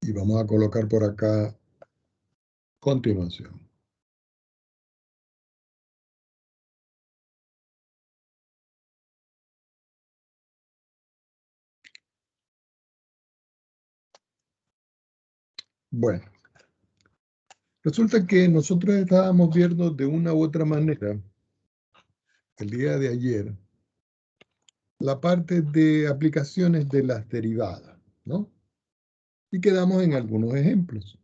Y vamos a colocar por acá continuación. Bueno, resulta que nosotros estábamos viendo de una u otra manera, el día de ayer, la parte de aplicaciones de las derivadas, ¿no? Y quedamos en algunos ejemplos.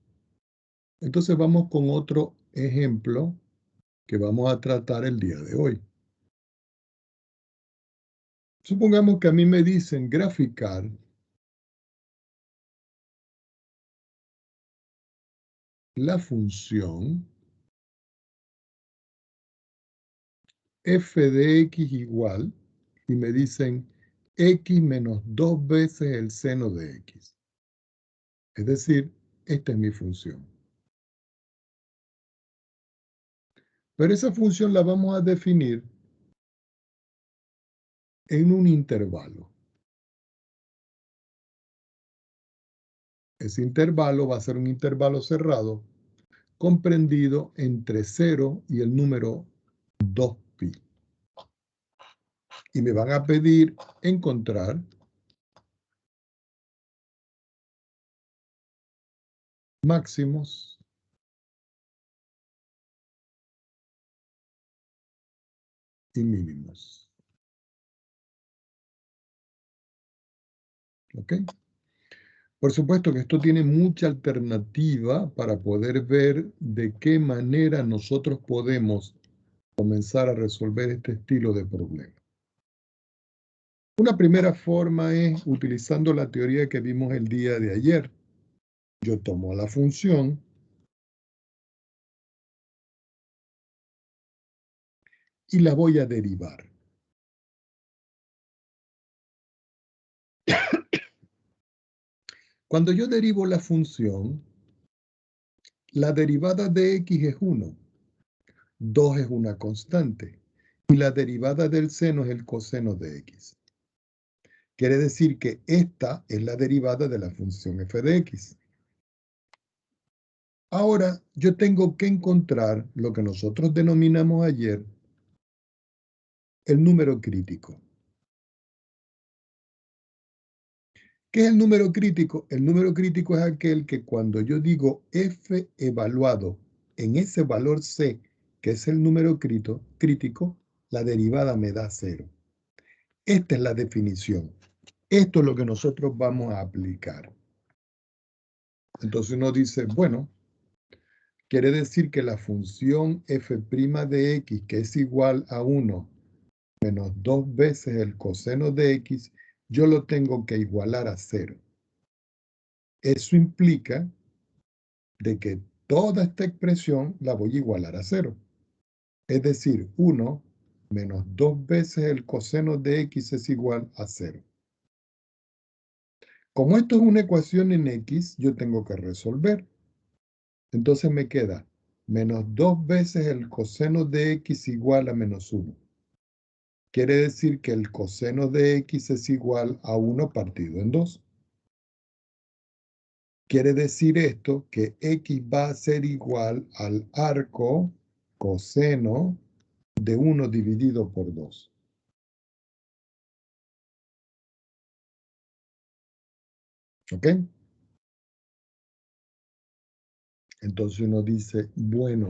Entonces vamos con otro ejemplo que vamos a tratar el día de hoy. Supongamos que a mí me dicen graficar la función f de x igual, y me dicen x menos 2 veces el seno de x. Es decir, esta es mi función. Pero esa función la vamos a definir en un intervalo. Ese intervalo va a ser un intervalo cerrado comprendido entre 0 y el número 2pi. Y me van a pedir encontrar máximos y mínimos. ¿Ok? Por supuesto que esto tiene mucha alternativa para poder ver de qué manera nosotros podemos comenzar a resolver este estilo de problema. Una primera forma es utilizando la teoría que vimos el día de ayer. Yo tomo la función y la voy a derivar. Cuando yo derivo la función, la derivada de x es 1, 2 es una constante, y la derivada del seno es el coseno de x. Quiere decir que esta es la derivada de la función f de x. Ahora, yo tengo que encontrar lo que nosotros denominamos ayer el número crítico. ¿Qué es el número crítico? El número crítico es aquel que cuando yo digo f evaluado en ese valor c, que es el número crítico, la derivada me da 0. Esta es la definición. Esto es lo que nosotros vamos a aplicar. Entonces uno dice, bueno, quiere decir que la función f' de x, que es igual a 1 menos 2 veces el coseno de x, yo lo tengo que igualar a 0. Eso implica de que toda esta expresión la voy a igualar a 0. Es decir, 1 menos 2 veces el coseno de x es igual a 0. Como esto es una ecuación en x, yo tengo que resolver. Entonces me queda menos 2 veces el coseno de x igual a menos 1. Quiere decir que el coseno de x es igual a 1 partido en 2. Quiere decir esto que x va a ser igual al arco coseno de 1 dividido por 2. ¿Ok? Entonces uno dice, bueno,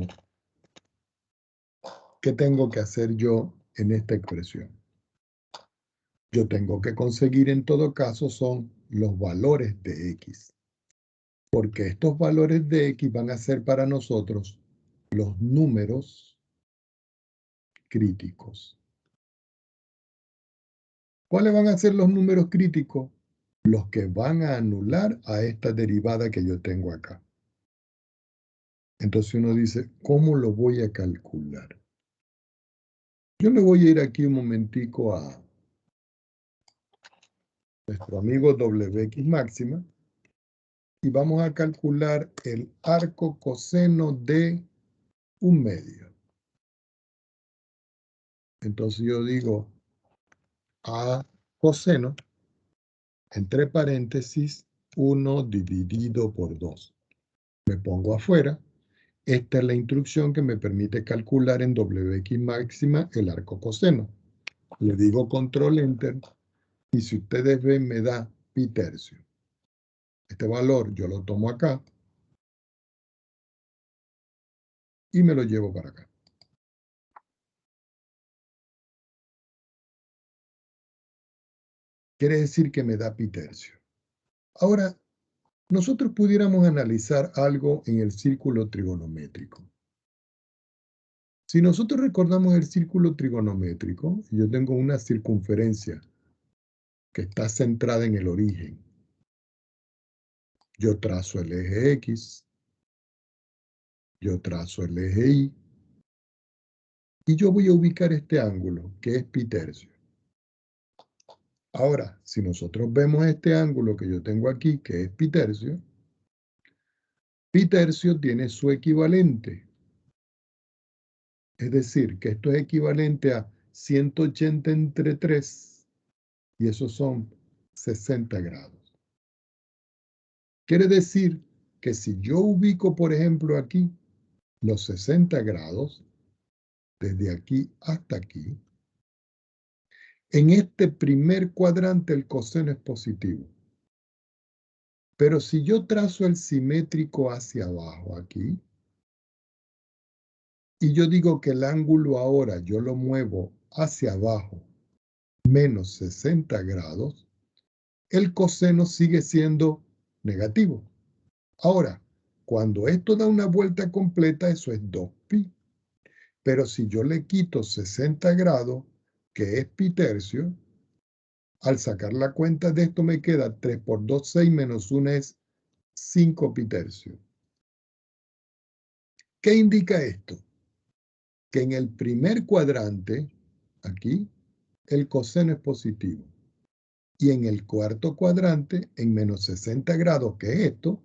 ¿qué tengo que hacer yo en esta expresión? Yo tengo que conseguir en todo caso son los valores de x. Porque estos valores de x van a ser para nosotros los números críticos. ¿Cuáles van a ser los números críticos? Los que van a anular a esta derivada que yo tengo acá. Entonces uno dice, ¿cómo lo voy a calcular? Yo me voy a ir aquí un momentico a nuestro amigo Wx máxima y vamos a calcular el arco coseno de 1/2. Entonces yo digo a coseno, entre paréntesis, 1 dividido por 2. Me pongo afuera. Esta es la instrucción que me permite calcular en Wx máxima el arco coseno. Le digo control enter y si ustedes ven me da pi tercio. Este valor yo lo tomo acá y me lo llevo para acá. Quiere decir que me da pi tercio. Ahora, nosotros pudiéramos analizar algo en el círculo trigonométrico. Si nosotros recordamos el círculo trigonométrico, yo tengo una circunferencia que está centrada en el origen. Yo trazo el eje X, yo trazo el eje Y, y yo voy a ubicar este ángulo, que es pi tercio. Ahora, si nosotros vemos este ángulo que yo tengo aquí, que es pi tercio tiene su equivalente. Es decir, que esto es equivalente a 180 entre 3, y esos son 60 grados. Quiere decir que si yo ubico, por ejemplo, aquí, los 60 grados, desde aquí hasta aquí, en este primer cuadrante el coseno es positivo. Pero si yo trazo el simétrico hacia abajo aquí, y yo digo que el ángulo ahora yo lo muevo hacia abajo, menos 60 grados, el coseno sigue siendo negativo. Ahora, cuando esto da una vuelta completa, eso es 2pi. Pero si yo le quito 60 grados, que es pi tercio, al sacar la cuenta de esto me queda 3 por 2, 6, menos 1 es 5 pi tercio. ¿Qué indica esto? Que en el primer cuadrante, aquí, el coseno es positivo. Y en el cuarto cuadrante, en menos 60 grados, que es esto,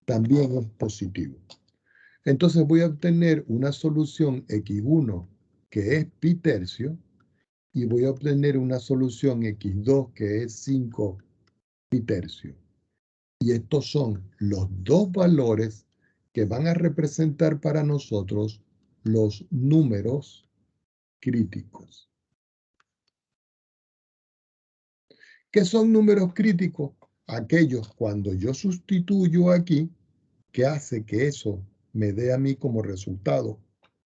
también es positivo. Entonces voy a obtener una solución x1, que es pi tercio, y voy a obtener una solución x2, que es 5 pi tercio. Y estos son los dos valores que van a representar para nosotros los números críticos. ¿Qué son números críticos? Aquellos cuando yo sustituyo aquí, que hace que eso me dé a mí como resultado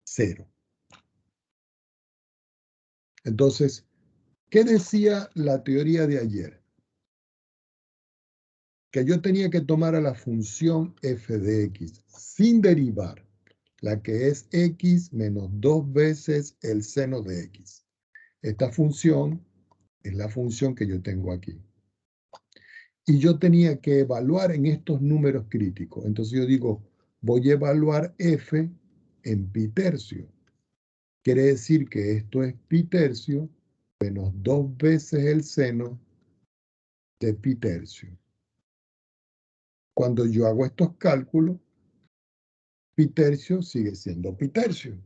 0. Entonces, ¿qué decía la teoría de ayer? Que yo tenía que tomar a la función f de x sin derivar, la que es x menos 2 veces el seno de x. Esta función es la función que yo tengo aquí. Y yo tenía que evaluar en estos números críticos. Entonces yo digo, voy a evaluar f en pi tercio. Quiere decir que esto es pi tercio menos 2 veces el seno de pi tercio. Cuando yo hago estos cálculos, pi tercio sigue siendo pi tercio.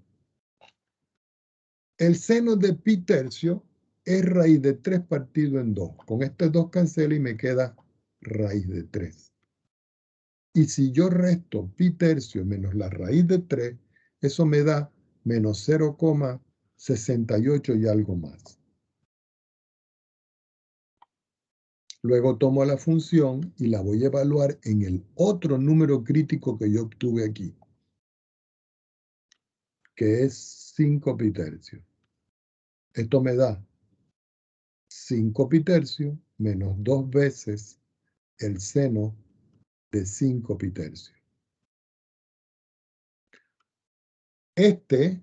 El seno de pi tercio es raíz de 3 partido en 2. Con este 2 cancela y me queda raíz de 3. Y si yo resto pi tercio menos la raíz de 3, eso me da menos 0,68 y algo más. Luego tomo la función y la voy a evaluar en el otro número crítico que yo obtuve aquí, que es 5 pi tercio. Esto me da 5 pi tercio menos 2 veces el seno de 5 pi tercio. Este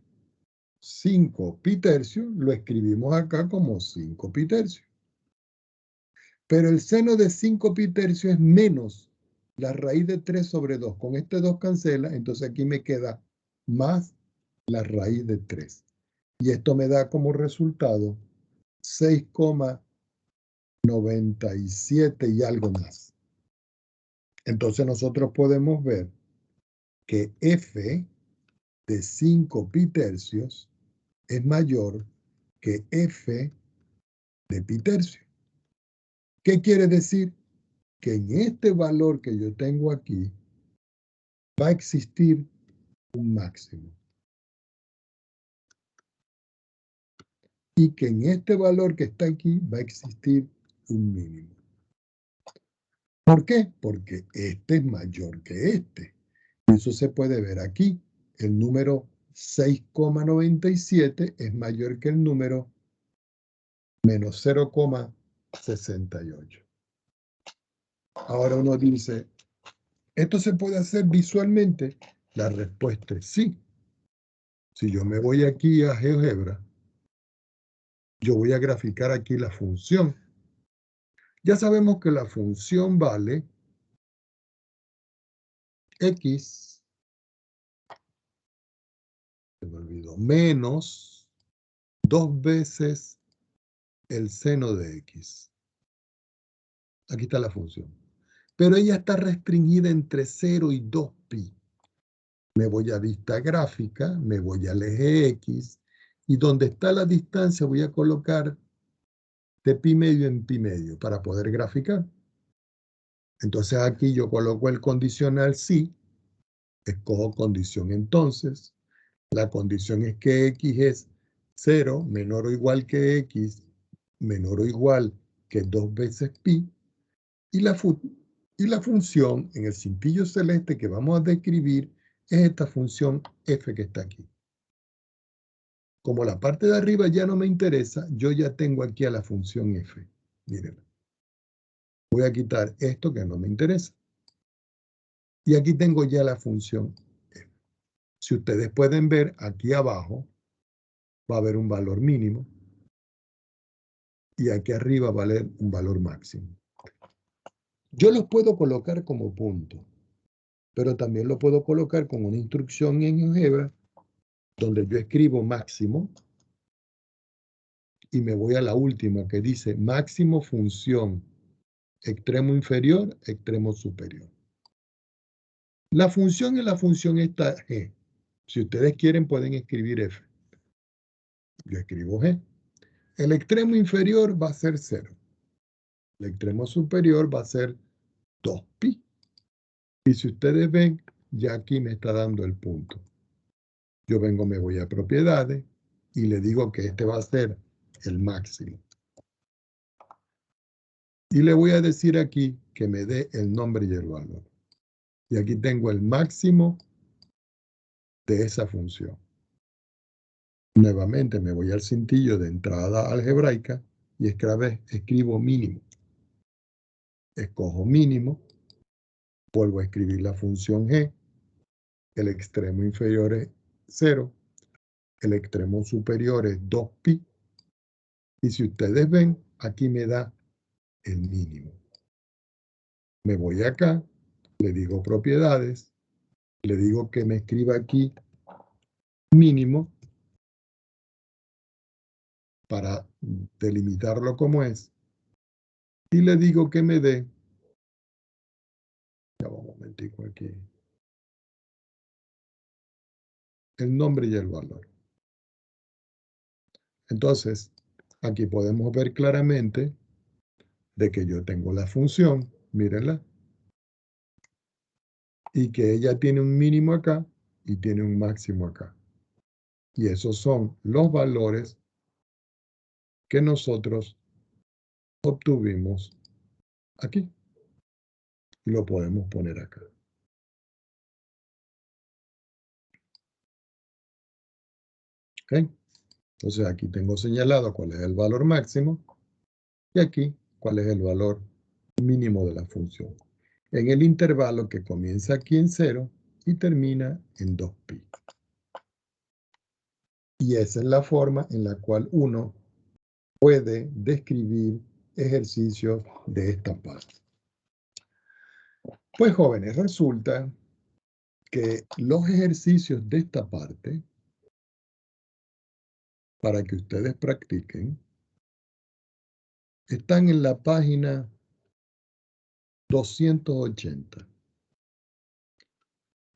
5 pi tercio lo escribimos acá como 5 pi tercio. Pero el seno de 5 pi tercio es menos la raíz de 3 sobre 2. Con este 2 cancela, entonces aquí me queda más la raíz de 3. Y esto me da como resultado 6,97 y algo más. Entonces nosotros podemos ver que f de 5 pi tercios es mayor que f de pi tercio. ¿Qué quiere decir? que en este valor que yo tengo aquí va a existir un máximo. Y que en este valor que está aquí va a existir un mínimo. ¿Por qué? Porque este es mayor que este. Eso se puede ver aquí. El número 6,97 es mayor que el número menos 0,68. Ahora uno dice, ¿esto se puede hacer visualmente? La respuesta es sí. Si yo me voy aquí a GeoGebra, yo voy a graficar aquí la función. Ya sabemos que la función vale x, se me olvidó, menos 2 veces el seno de x. Aquí está la función. Pero ella está restringida entre 0 y 2pi. Me voy a vista gráfica, me voy al eje X, y donde está la distancia voy a colocar de pi medio en pi medio para poder graficar. Entonces aquí yo coloco el condicional sí, escojo condición entonces. La condición es que X es 0 menor o igual que X menor o igual que 2 veces pi, y la función en el cintillo celeste que vamos a describir es esta función f que está aquí. Como la parte de arriba ya no me interesa, yo ya tengo aquí a la función f. Miren. Voy a quitar esto que no me interesa. Y aquí tengo ya la función f. Si ustedes pueden ver, aquí abajo va a haber un valor mínimo. Y aquí arriba va a haber un valor máximo. Yo los puedo colocar como punto, pero también lo puedo colocar con una instrucción en GeoGebra donde yo escribo máximo y me voy a la última que dice máximo función extremo inferior, extremo superior. La función en la función está g. Si ustedes quieren pueden escribir f. Yo escribo g. El extremo inferior va a ser 0. El extremo superior va a ser 2pi. Y si ustedes ven, ya aquí me está dando el punto. Yo vengo, me voy a propiedades y le digo que este va a ser el máximo. Y le voy a decir aquí que me dé el nombre y el valor. Y aquí tengo el máximo de esa función. Nuevamente me voy al cintillo de entrada algebraica y escribo mínimo. Escojo mínimo, vuelvo a escribir la función g, el extremo inferior es 0, el extremo superior es 2pi, y si ustedes ven, aquí me da el mínimo. Me voy acá, le digo propiedades, le digo que me escriba aquí mínimo para delimitarlo como es, y le digo que me dé, ya va un momentico aquí, el nombre y el valor. Entonces, aquí podemos ver claramente de que yo tengo la función, mírenla, y que ella tiene un mínimo acá y tiene un máximo acá. Y esos son los valores que nosotros obtuvimos aquí. Y lo podemos poner acá. ¿Ok? Entonces aquí tengo señalado cuál es el valor máximo y aquí cuál es el valor mínimo de la función. En el intervalo que comienza aquí en 0 y termina en 2pi. Y esa es la forma en la cual uno puede describir ejercicios de esta parte. Pues jóvenes, resulta que los ejercicios de esta parte, para que ustedes practiquen, están en la página 280,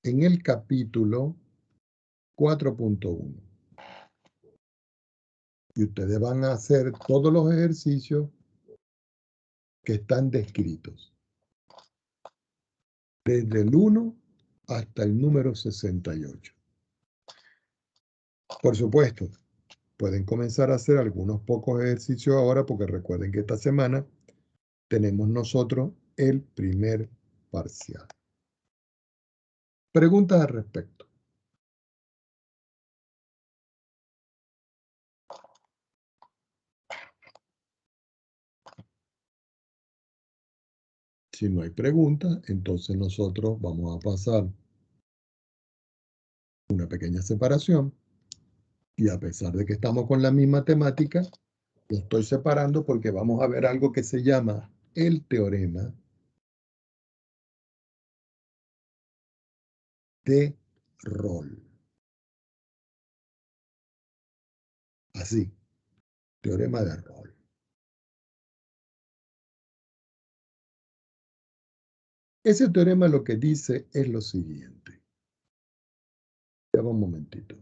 en el capítulo 4.1. Y ustedes van a hacer todos los ejercicios que están descritos. desde el 1 hasta el número 68. Por supuesto, pueden comenzar a hacer algunos pocos ejercicios ahora porque recuerden que esta semana tenemos nosotros el primer parcial. Preguntas al respecto. Si no hay preguntas, entonces nosotros vamos a pasar una pequeña separación y a pesar de que estamos con la misma temática, lo estoy separando porque vamos a ver algo que se llama el teorema de rol. Así, teorema de rol. Ese teorema lo que dice es lo siguiente. Ya va un momentito.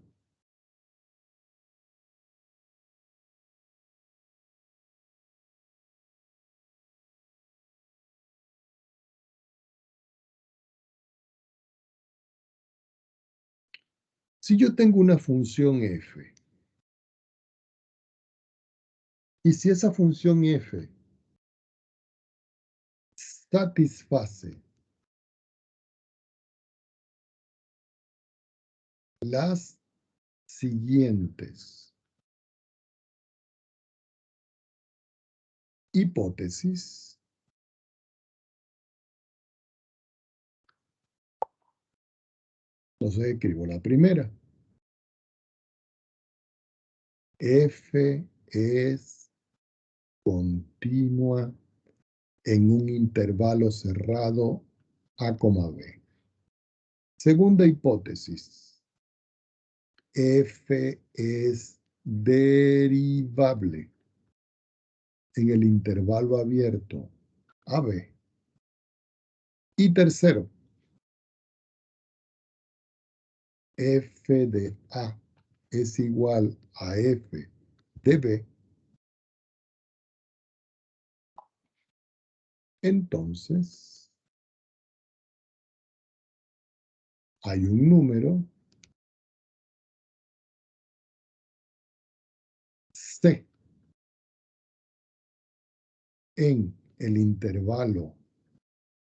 Si yo tengo una función f, y si esa función f satisface las siguientes hipótesis, entonces escribo la primera. F es continua en un intervalo cerrado A, B. Segunda hipótesis. F es derivable en el intervalo abierto AB. Y tercero, F de A es igual a F de B. Entonces, hay un número C en el intervalo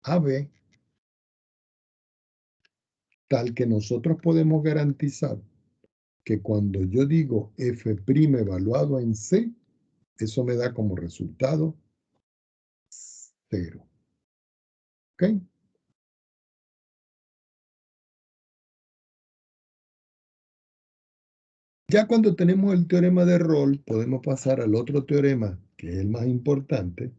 AB tal que nosotros podemos garantizar que cuando yo digo f' evaluado en C, eso me da como resultado 0. ¿Ok? Ya cuando tenemos el teorema de rol, podemos pasar al otro teorema, que es el más importante,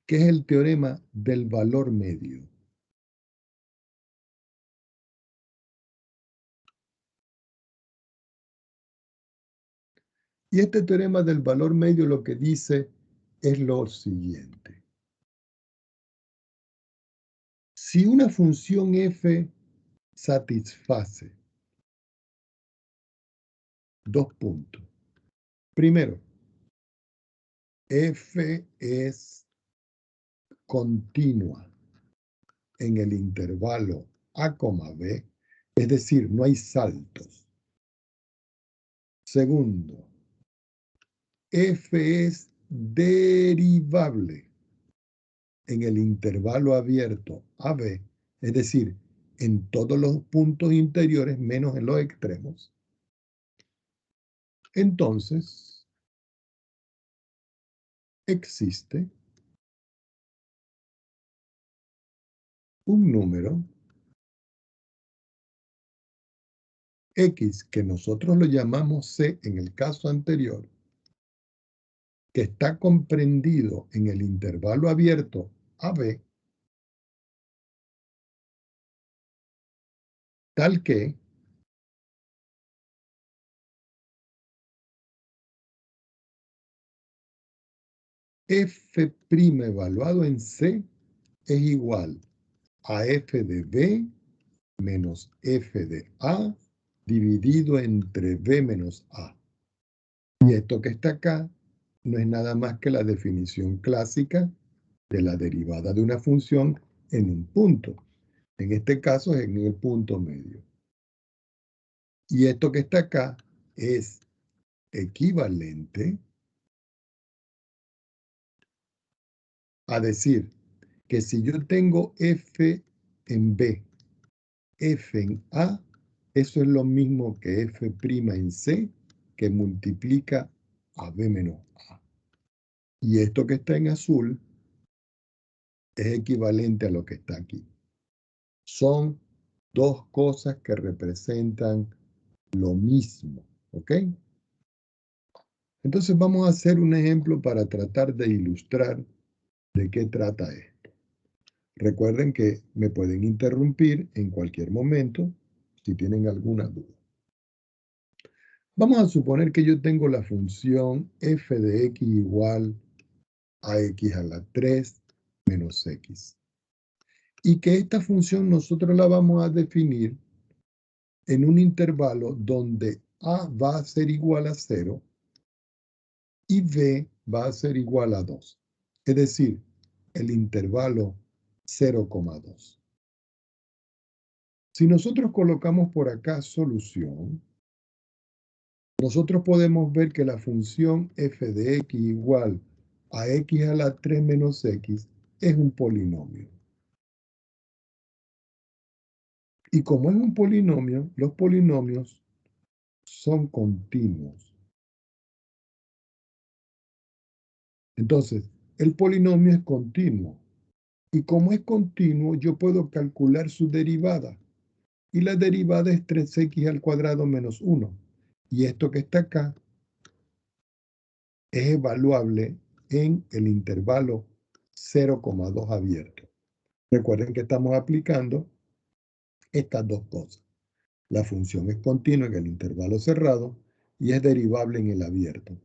que es el teorema del valor medio. Y este teorema del valor medio lo que dice es lo siguiente. Si una función f satisface dos puntos. Primero, f es continua en el intervalo A, B, es decir, no hay saltos. Segundo, f es derivable en el intervalo abierto AB, es decir, en todos los puntos interiores menos en los extremos. Entonces, existe un número X que nosotros lo llamamos C en el caso anterior, que está comprendido en el intervalo abierto AB, tal que f' evaluado en C es igual a f de B menos f de A dividido entre B menos A. Y esto que está acá no es nada más que la definición clásica de la derivada de una función en un punto. En este caso es en el punto medio. Y esto que está acá es equivalente a decir que si yo tengo F en B, F en A, eso es lo mismo que F' en C, que multiplica a B menos A. Y esto que está en azul es equivalente a lo que está aquí. Son dos cosas que representan lo mismo, ¿ok? Entonces vamos a hacer un ejemplo para tratar de ilustrar de qué trata esto. Recuerden que me pueden interrumpir en cualquier momento si tienen alguna duda. Vamos a suponer que yo tengo la función f de x igual a x a la 3 menos x. Y que esta función nosotros la vamos a definir en un intervalo donde a va a ser igual a 0 y b va a ser igual a 2. Es decir, el intervalo 0,2. Si nosotros colocamos por acá solución, nosotros podemos ver que la función f de x igual a x a la 3 menos x es un polinomio. Y como es un polinomio, los polinomios son continuos. Entonces, el polinomio es continuo. Y como es continuo, yo puedo calcular su derivada. Y la derivada es 3x al cuadrado menos 1. Y esto que está acá es evaluable en el intervalo 0,2 abierto. Recuerden que estamos aplicando estas dos cosas. La función es continua en el intervalo cerrado y es derivable en el abierto.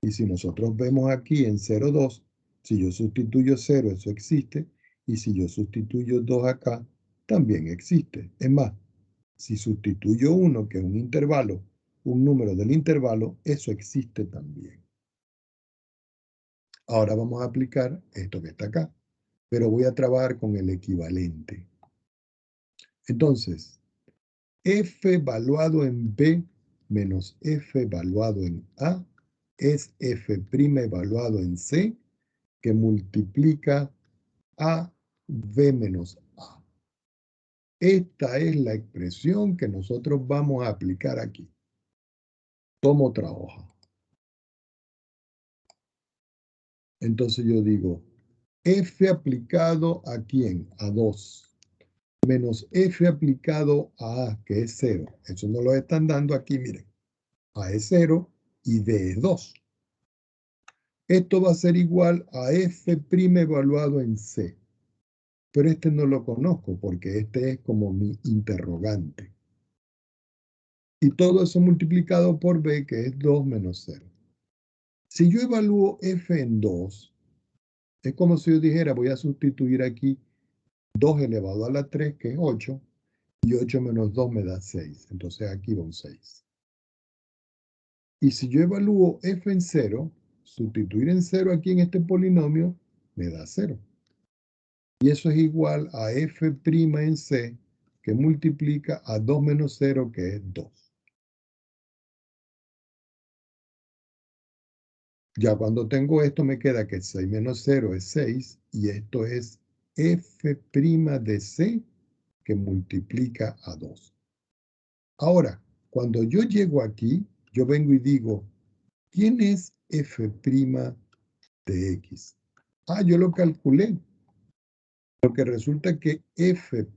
Y si nosotros vemos aquí en 0,2, si yo sustituyo 0, eso existe. Y si yo sustituyo 2 acá, también existe. Es más, si sustituyo 1, que es un intervalo, un número del intervalo, eso existe también. Ahora vamos a aplicar esto que está acá, pero voy a trabajar con el equivalente. Entonces, f evaluado en B menos f evaluado en A es f' evaluado en C, que multiplica a B menos A. Esta es la expresión que nosotros vamos a aplicar aquí. Tomo otra hoja. Entonces yo digo, f aplicado ¿a quién? A 2. Menos f aplicado a A, que es 0. Eso nos lo están dando aquí, miren. A es 0 y B es 2. Esto va a ser igual a f' evaluado en C. Pero este no lo conozco porque este es como mi interrogante. Y todo eso multiplicado por B, que es 2 menos 0. Si yo evalúo f en 2, es como si yo dijera, voy a sustituir aquí 2 elevado a la 3, que es 8, y 8 menos 2 me da 6. Entonces aquí va un 6. Y si yo evalúo f en 0, sustituir en 0 aquí en este polinomio me da 0. Y eso es igual a f' en C, que multiplica a 2 menos 0, que es 2. Ya cuando tengo esto me queda que 6 menos 0 es 6 y esto es f' de C que multiplica a 2. Ahora, cuando yo llego aquí, yo vengo y digo, ¿quién es f' de X? Ah, yo lo calculé, porque resulta que f'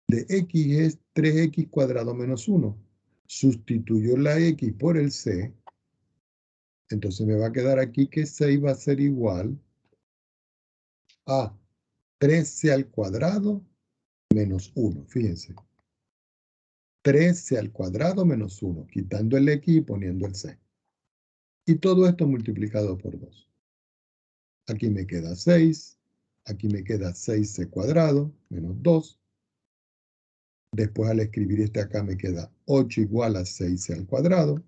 de X es 3x cuadrado menos 1. Sustituyo la X por el C, entonces me va a quedar aquí que 6 va a ser igual a 13 al cuadrado menos 1. Fíjense. 13 al cuadrado menos 1, quitando el X y poniendo el C. Y todo esto multiplicado por 2. Aquí me queda 6. Aquí me queda 6C cuadrado menos 2. Después al escribir este acá me queda 8 igual a 6C al cuadrado.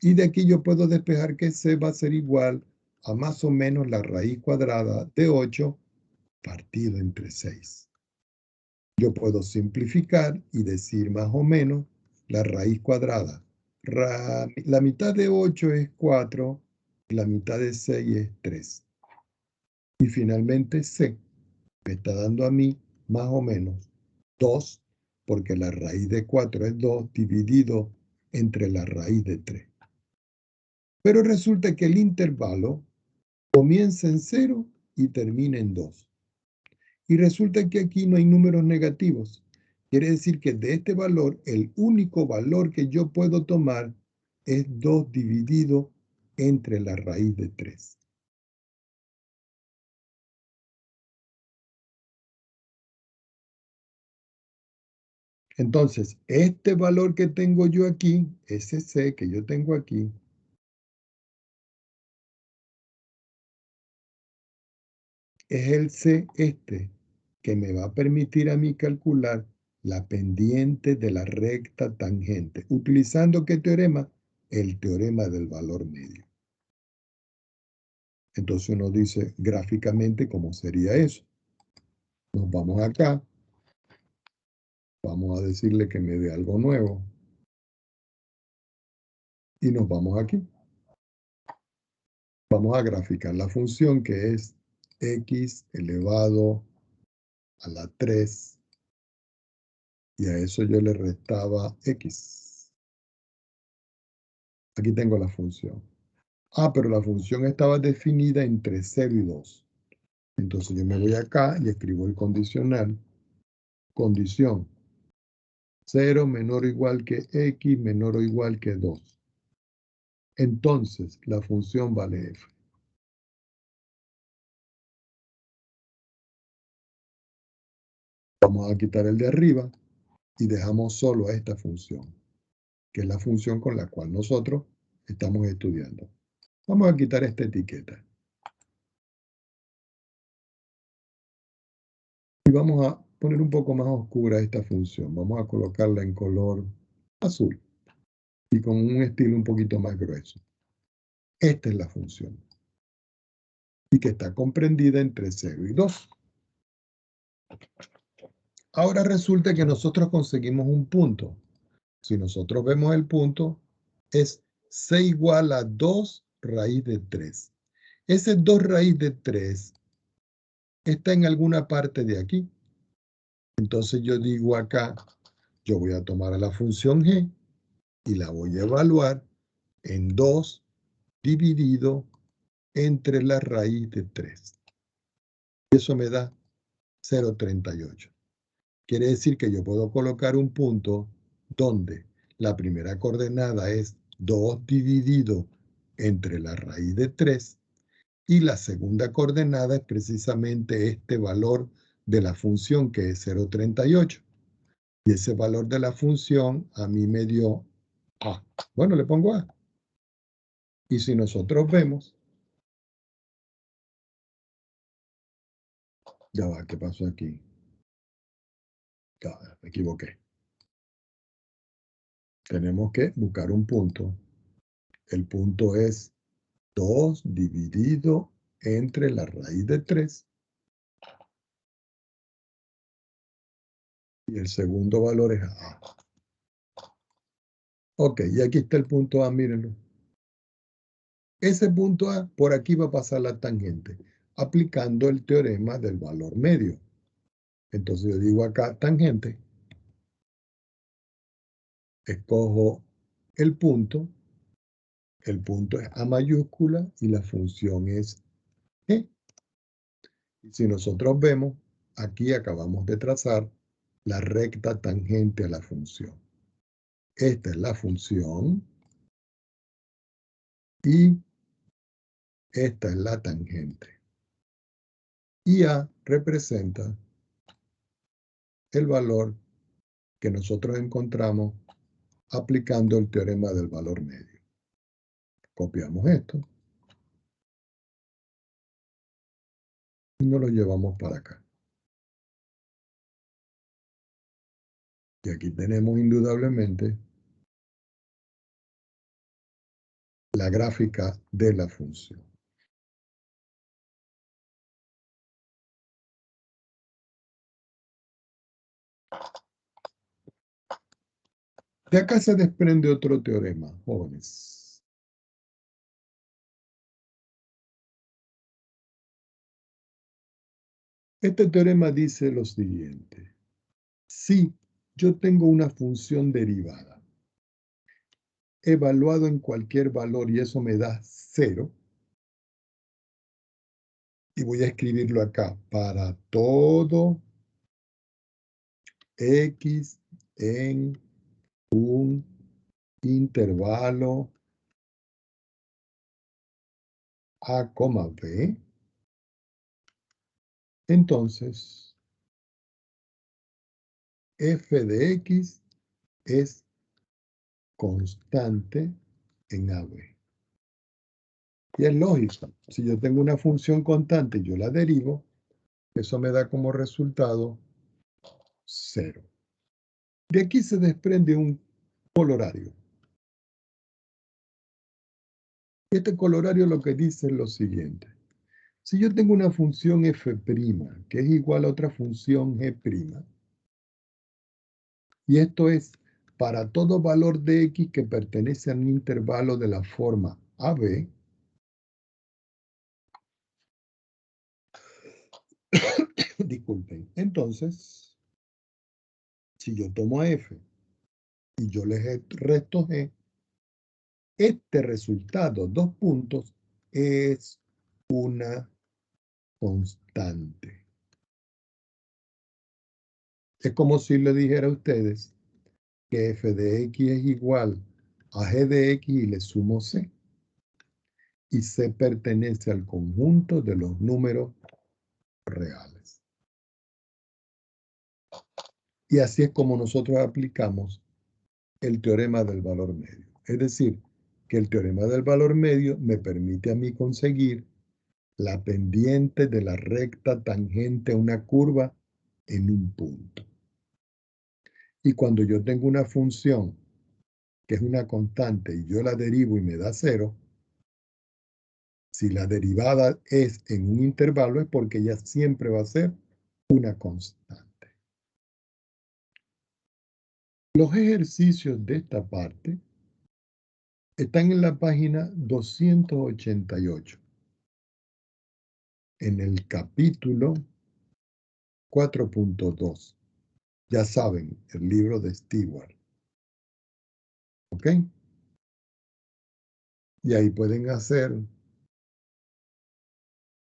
Y de aquí yo puedo despejar que C va a ser igual a más o menos la raíz cuadrada de 8 partido entre 6. Yo puedo simplificar y decir más o menos la raíz cuadrada. La mitad de 8 es 4, y la mitad de 6 es 3. Y finalmente C me está dando a mí más o menos 2, porque la raíz de 4 es 2 dividido entre la raíz de 3. Pero resulta que el intervalo comienza en 0 y termina en 2. Y resulta que aquí no hay números negativos. Quiere decir que de este valor, el único valor que yo puedo tomar es 2 dividido entre la raíz de 3. Entonces, este valor que tengo yo aquí, ese C que yo tengo aquí, es el C que me va a permitir a mí calcular la pendiente de la recta tangente. ¿Utilizando qué teorema? El teorema del valor medio. Entonces uno dice gráficamente cómo sería eso. Nos vamos acá. Vamos a decirle que me dé algo nuevo. Y nos vamos aquí. Vamos a graficar la función que es x elevado a la 3. Y a eso yo le restaba x. Aquí tengo la función. Ah, pero la función estaba definida entre 0 y 2. Entonces yo me voy acá y escribo el condicional. Condición 0 menor o igual que x menor o igual que 2. Entonces la función vale f. Vamos a quitar el de arriba y dejamos solo a esta función, que es la función con la cual nosotros estamos estudiando. Vamos a quitar esta etiqueta. Y vamos a poner un poco más oscura esta función. Vamos a colocarla en color azul y con un estilo un poquito más grueso. Esta es la función. Y que está comprendida entre 0 y 2. Ahora resulta que nosotros conseguimos un punto. Si nosotros vemos el punto, es C igual a 2 raíz de 3. Ese 2 raíz de 3 está en alguna parte de aquí. Entonces yo digo acá, yo voy a tomar a la función g y la voy a evaluar en 2 dividido entre la raíz de 3. Eso me da 0,38. Quiere decir que yo puedo colocar un punto donde la primera coordenada es 2 dividido entre la raíz de 3 y la segunda coordenada es precisamente este valor de la función que es 0,38. Y ese valor de la función a mí me dio A. Bueno, le pongo A. Y si nosotros vemos, ya va, ¿qué pasó aquí? Ya, me equivoqué. Tenemos que buscar un punto. El punto es 2 dividido entre la raíz de 3. Y el segundo valor es A. Ok, y aquí está el punto A, mírenlo. Ese punto A, por aquí va a pasar la tangente, aplicando el teorema del valor medio. Entonces yo digo acá tangente, escojo el punto es A mayúscula y la función es G. Y si nosotros vemos, aquí acabamos de trazar la recta tangente a la función. Esta es la función y esta es la tangente. Y A representa el valor que nosotros encontramos aplicando el teorema del valor medio. Copiamos esto y nos lo llevamos para acá. Y aquí tenemos indudablemente la gráfica de la función. De acá se desprende otro teorema, jóvenes. Este teorema dice lo siguiente. Si yo tengo una función derivada evaluado en cualquier valor y eso me da 0, y voy a escribirlo acá, para todo x en un intervalo a, b, entonces f de x es constante en AB. Y es lógico, si yo tengo una función constante y yo la derivo, eso me da como resultado 0. De aquí se desprende un colorario. Este colorario lo que dice es lo siguiente. Si yo tengo una función f', que es igual a otra función g', y esto es para todo valor de x que pertenece a un intervalo de la forma AB, disculpen, entonces, si yo tomo a f y yo le resto g, este resultado, 2 puntos, es una constante. Es como si le dijera a ustedes que f de x es igual a g de x y le sumo c. Y c pertenece al conjunto de los números reales. Y así es como nosotros aplicamos el teorema del valor medio. Es decir, que el teorema del valor medio me permite a mí conseguir la pendiente de la recta tangente a una curva en un punto. Y cuando yo tengo una función que es una constante y yo la derivo y me da 0, si la derivada es en un intervalo es porque ella siempre va a ser una constante. Los ejercicios de esta parte están en la página 288, en el capítulo 4.2. Ya saben, el libro de Stewart. ¿Ok? Y ahí pueden hacer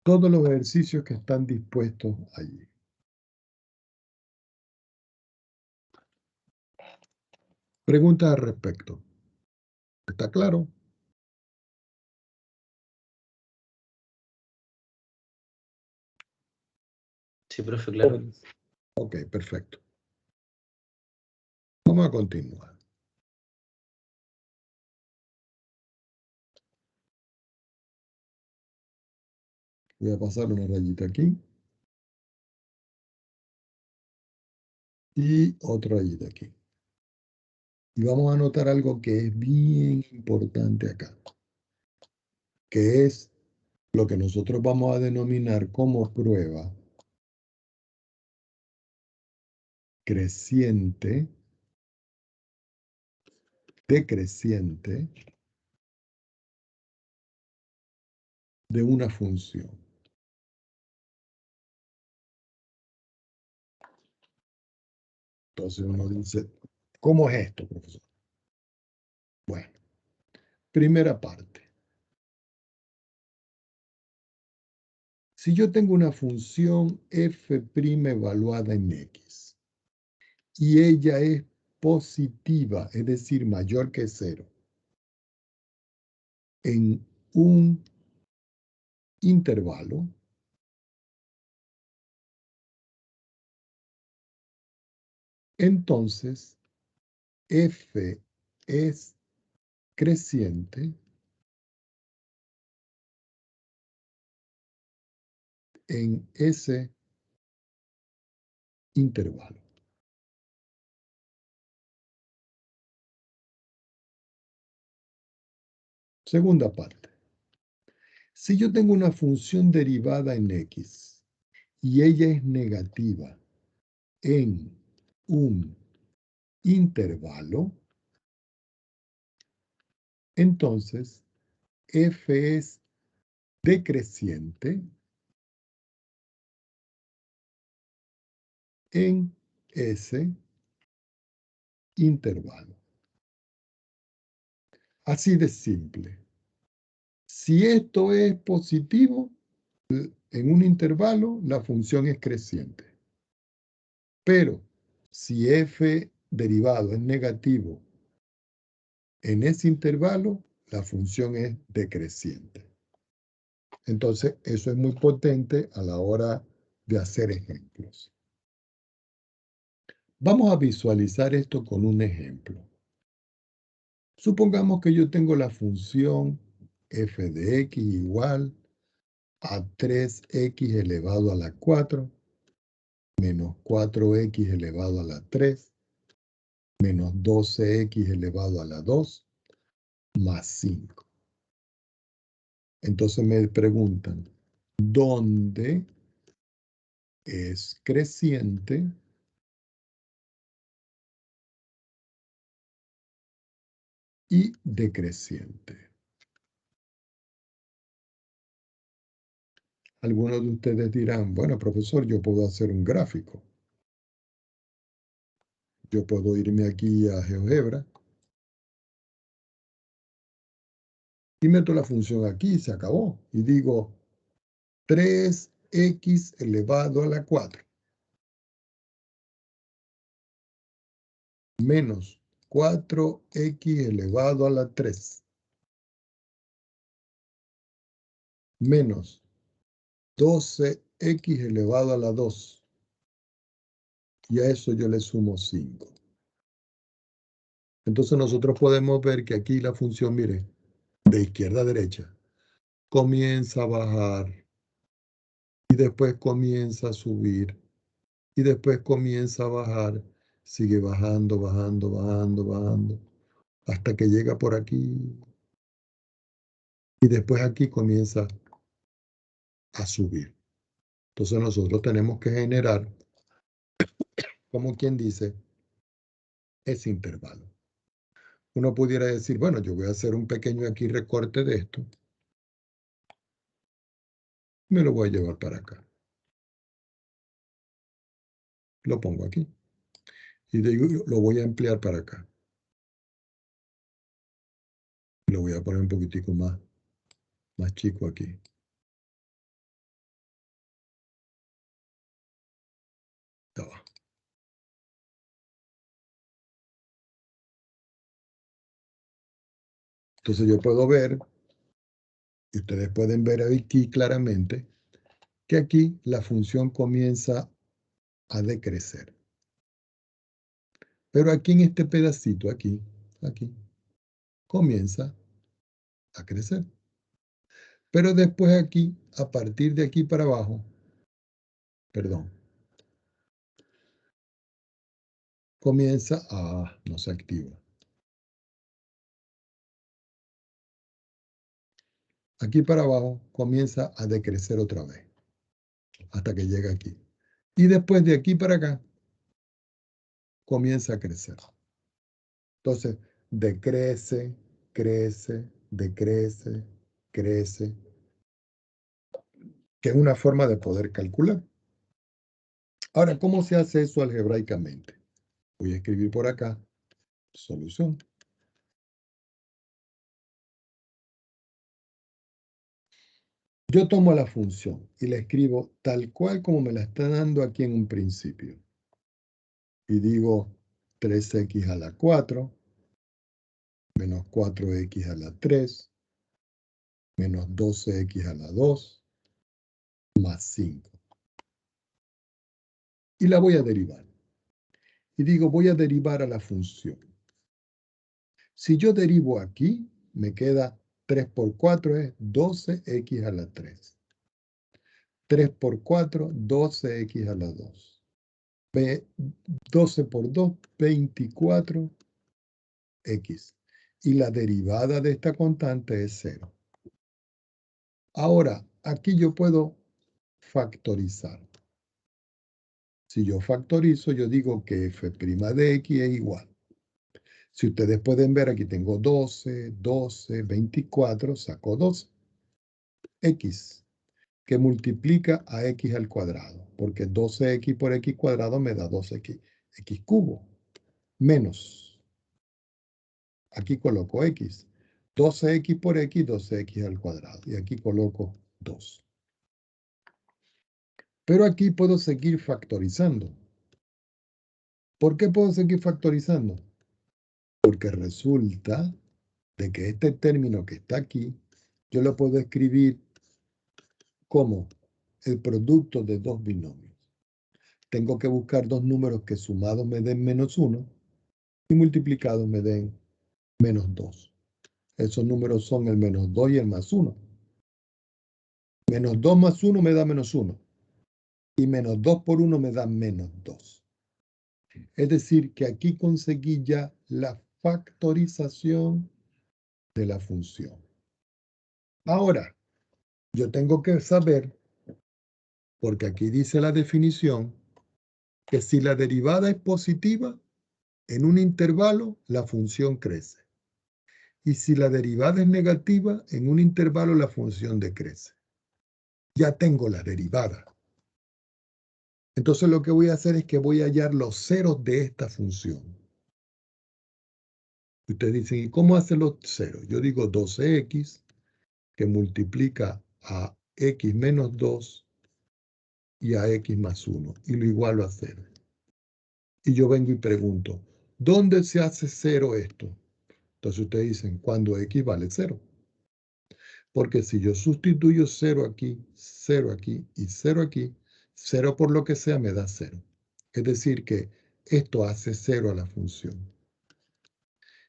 todos los ejercicios que están dispuestos allí. Preguntas al respecto. ¿Está claro? Sí, profe, claro. Ok, perfecto. Vamos a continuar. Voy a pasar una rayita aquí. Y otra rayita aquí. Y vamos a anotar algo que es bien importante acá, que es lo que nosotros vamos a denominar como prueba creciente, decreciente de una función. Entonces uno dice, ¿cómo es esto, profesor? Bueno, primera parte. Si yo tengo una función f' evaluada en x y ella es positiva, es decir, mayor que 0, en un intervalo, entonces f es creciente en ese intervalo. Segunda parte. Si yo tengo una función derivada en x y ella es negativa en un intervalo, entonces f es decreciente en ese intervalo. Así de simple. Si esto es positivo, en un intervalo, la función es creciente. Pero si f derivado es negativo en ese intervalo, la función es decreciente. Entonces, eso es muy potente a la hora de hacer ejemplos. Vamos a visualizar esto con un ejemplo. Supongamos que yo tengo la función f de x igual a 3x elevado a la 4 menos 4x elevado a la 3 menos 12x elevado a la 2 más 5. Entonces me preguntan, ¿dónde es creciente y decreciente? Algunos de ustedes dirán, bueno, profesor, yo puedo hacer un gráfico. Yo puedo irme aquí a GeoGebra y meto la función aquí y se acabó. Y digo 3x elevado a la 4 menos 4x elevado a la 3 menos 12x elevado a la 2. Y a eso yo le sumo 5. Entonces nosotros podemos ver que aquí la función, mire, de izquierda a derecha, comienza a bajar y después comienza a subir y después comienza a bajar, sigue bajando, bajando, bajando, bajando, hasta que llega por aquí y después aquí comienza a subir. Entonces nosotros tenemos que generar, como quien dice, ese intervalo. Uno pudiera decir, bueno, yo voy a hacer un pequeño aquí recorte de esto. Me lo voy a llevar para acá. Lo pongo aquí. Y digo, lo voy a emplear para acá. Lo voy a poner un poquitico más chico aquí. Está. Entonces yo puedo ver, y ustedes pueden ver aquí claramente, que aquí la función comienza a decrecer. Pero aquí en este pedacito, aquí, comienza a crecer. Pero después aquí, a partir de aquí para abajo, perdón, comienza a, no se activa. Aquí para abajo comienza a decrecer otra vez, hasta que llega aquí. Y después de aquí para acá, comienza a crecer. Entonces, decrece, crece, decrece, crece, que es una forma de poder calcular. Ahora, ¿cómo se hace eso algebraicamente? Voy a escribir por acá, solución. Yo tomo la función y la escribo tal cual como me la está dando aquí en un principio. Y digo 3x a la 4 menos 4x a la 3 menos 12x a la 2 más 5. Y la voy a derivar. Y digo, voy a derivar a la función. Si yo derivo aquí, me queda 3 por 4 es 12x a la 3. 3 por 4, 12x a la 2. 12 por 2, 24x. Y la derivada de esta constante es 0. Ahora, aquí yo puedo factorizar. Si yo factorizo, yo digo que f' de x es igual. Si ustedes pueden ver, aquí tengo 12, 12, 24, saco 12. X, que multiplica a x al cuadrado, porque 12x por x cuadrado me da 2x, x cubo, menos, aquí coloco x, 12x por x, 12x al cuadrado, y aquí coloco 2. Pero aquí puedo seguir factorizando. ¿Por qué puedo seguir factorizando? Porque resulta de que este término que está aquí, yo lo puedo escribir como el producto de dos binomios. Tengo que buscar dos números que sumados me den -1 y multiplicados me den -2. Esos números son el -2 y el +1. -2 más 1 me da -1. Y -2 por 1 me da -2. Es decir, que aquí conseguí ya la factorización de la función. Ahora, yo tengo que saber, porque aquí dice la definición, que si la derivada es positiva, en un intervalo la función crece. Y si la derivada es negativa, en un intervalo la función decrece. Ya tengo la derivada. Entonces lo que voy a hacer es que voy a hallar los ceros de esta función. Ustedes dicen, ¿y cómo hacen los ceros? Yo digo 12x, que multiplica a x menos 2 y a x más 1, y lo igualo a 0. Y yo vengo y pregunto, ¿dónde se hace 0 esto? Entonces ustedes dicen, cuando x vale 0. Porque si yo sustituyo 0 aquí y 0 aquí, 0 por lo que sea me da 0. Es decir, que esto hace 0 a la función.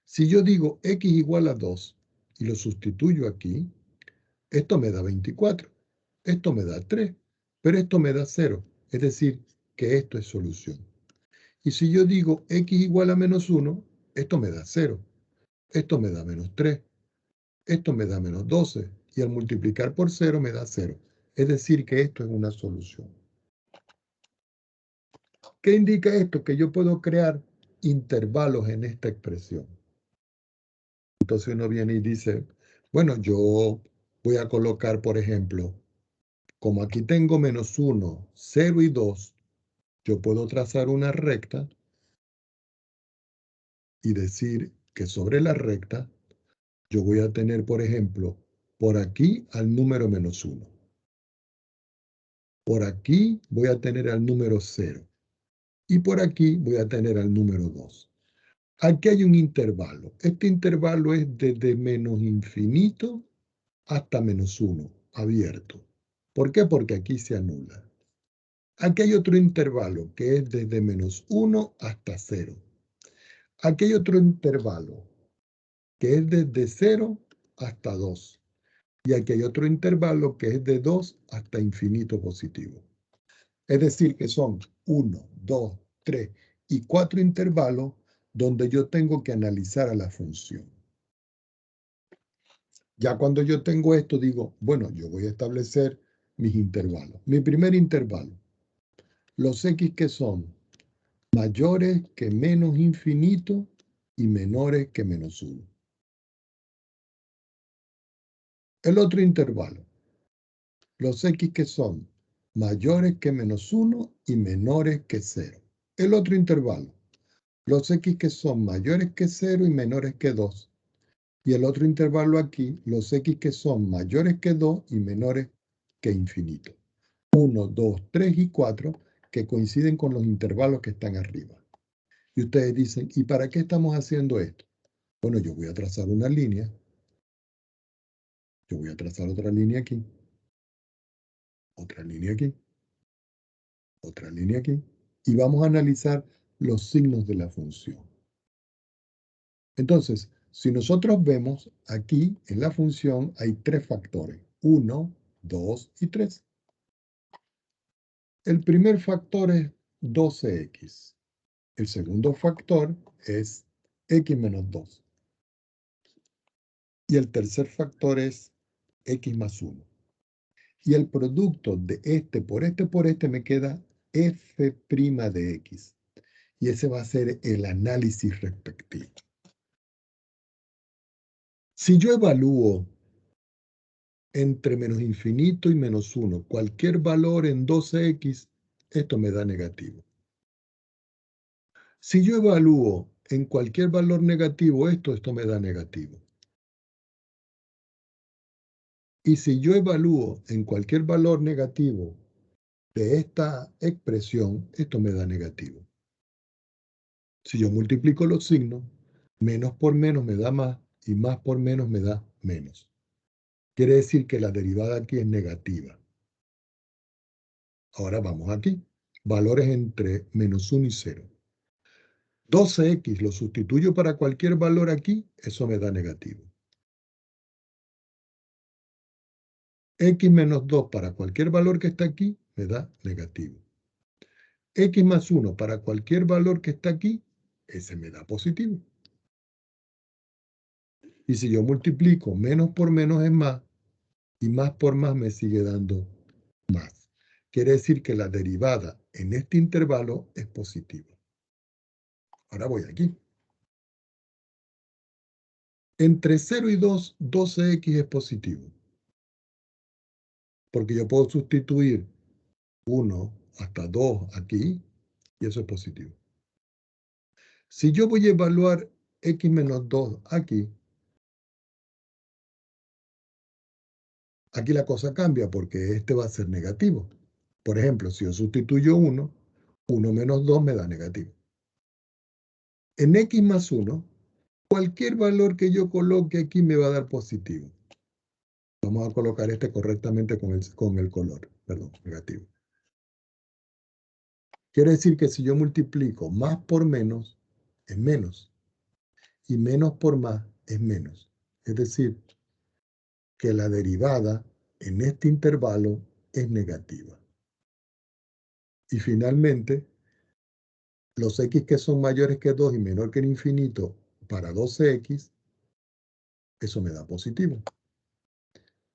Si yo digo x igual a 2 y lo sustituyo aquí, esto me da 24. Esto me da 3, pero esto me da 0. Es decir, que esto es solución. Y si yo digo x igual a -1, esto me da 0. Esto me da -3. Esto me da -12. Y al multiplicar por 0 me da 0. Es decir, que esto es una solución. ¿Qué indica esto? Que yo puedo crear intervalos en esta expresión. Entonces uno viene y dice, bueno, yo voy a colocar, por ejemplo, como aquí tengo -1, 0 y 2, yo puedo trazar una recta y decir que sobre la recta yo voy a tener, por ejemplo, por aquí al número -1. Por aquí voy a tener al número 0. Y por aquí voy a tener al número 2. Aquí hay un intervalo. Este intervalo es desde -infinito hasta -1, abierto. ¿Por qué? Porque aquí se anula. Aquí hay otro intervalo que es desde -1 hasta 0. Aquí hay otro intervalo que es desde 0 hasta 2. Y aquí hay otro intervalo que es de 2 hasta infinito positivo. Es decir, que son 1, 2, 3 y 4 intervalos donde yo tengo que analizar a la función. Ya cuando yo tengo esto, digo, bueno, yo voy a establecer mis intervalos. Mi primer intervalo, los x que son mayores que menos infinito y menores que -1. El otro intervalo, los x que son mayores que -1 y menores que 0. El otro intervalo, los x que son mayores que 0 y menores que 2. Y el otro intervalo aquí, los x que son mayores que 2 y menores que infinito. 1, 2, 3 y 4 que coinciden con los intervalos que están arriba. Y ustedes dicen, ¿y para qué estamos haciendo esto? Bueno, yo voy a trazar una línea. Yo voy a trazar otra línea aquí. Otra línea aquí. Otra línea aquí. Y vamos a analizar los signos de la función. Entonces, si nosotros vemos aquí en la función hay tres factores. 1, 2 y 3. El primer factor es 12x. El segundo factor es x menos 2. Y el tercer factor es x más 1. Y el producto de este por este me queda f' de x. Y ese va a ser el análisis respectivo. Si yo evalúo entre menos infinito y menos 1 cualquier valor en 12x, esto me da negativo. Si yo evalúo en cualquier valor negativo esto me da negativo. Y si yo evalúo en cualquier valor negativo de esta expresión, esto me da negativo. Si yo multiplico los signos, menos por menos me da más y más por menos me da menos. Quiere decir que la derivada aquí es negativa. Ahora vamos aquí. Valores entre menos 1 y 0. 12x lo sustituyo para cualquier valor aquí, eso me da negativo. X menos 2 para cualquier valor que está aquí, me da negativo. X más 1 para cualquier valor que está aquí, ese me da positivo. Y si yo multiplico menos por menos es más, y más por más me sigue dando más. Quiere decir que la derivada en este intervalo es positiva. Ahora voy aquí. Entre 0 y 2, 12x es positivo. Porque yo puedo sustituir 1 hasta 2 aquí, y eso es positivo. Si yo voy a evaluar x menos 2 aquí la cosa cambia porque este va a ser negativo. Por ejemplo, si yo sustituyo 1, 1 menos 2 me da negativo. En x más 1, cualquier valor que yo coloque aquí me va a dar positivo. Vamos a colocar este correctamente con el color, perdón, negativo. Quiere decir que si yo multiplico más por menos, es menos. Y menos por más es menos. Es decir, que la derivada en este intervalo es negativa. Y finalmente, los x que son mayores que 2 y menor que el infinito para 12x, eso me da positivo.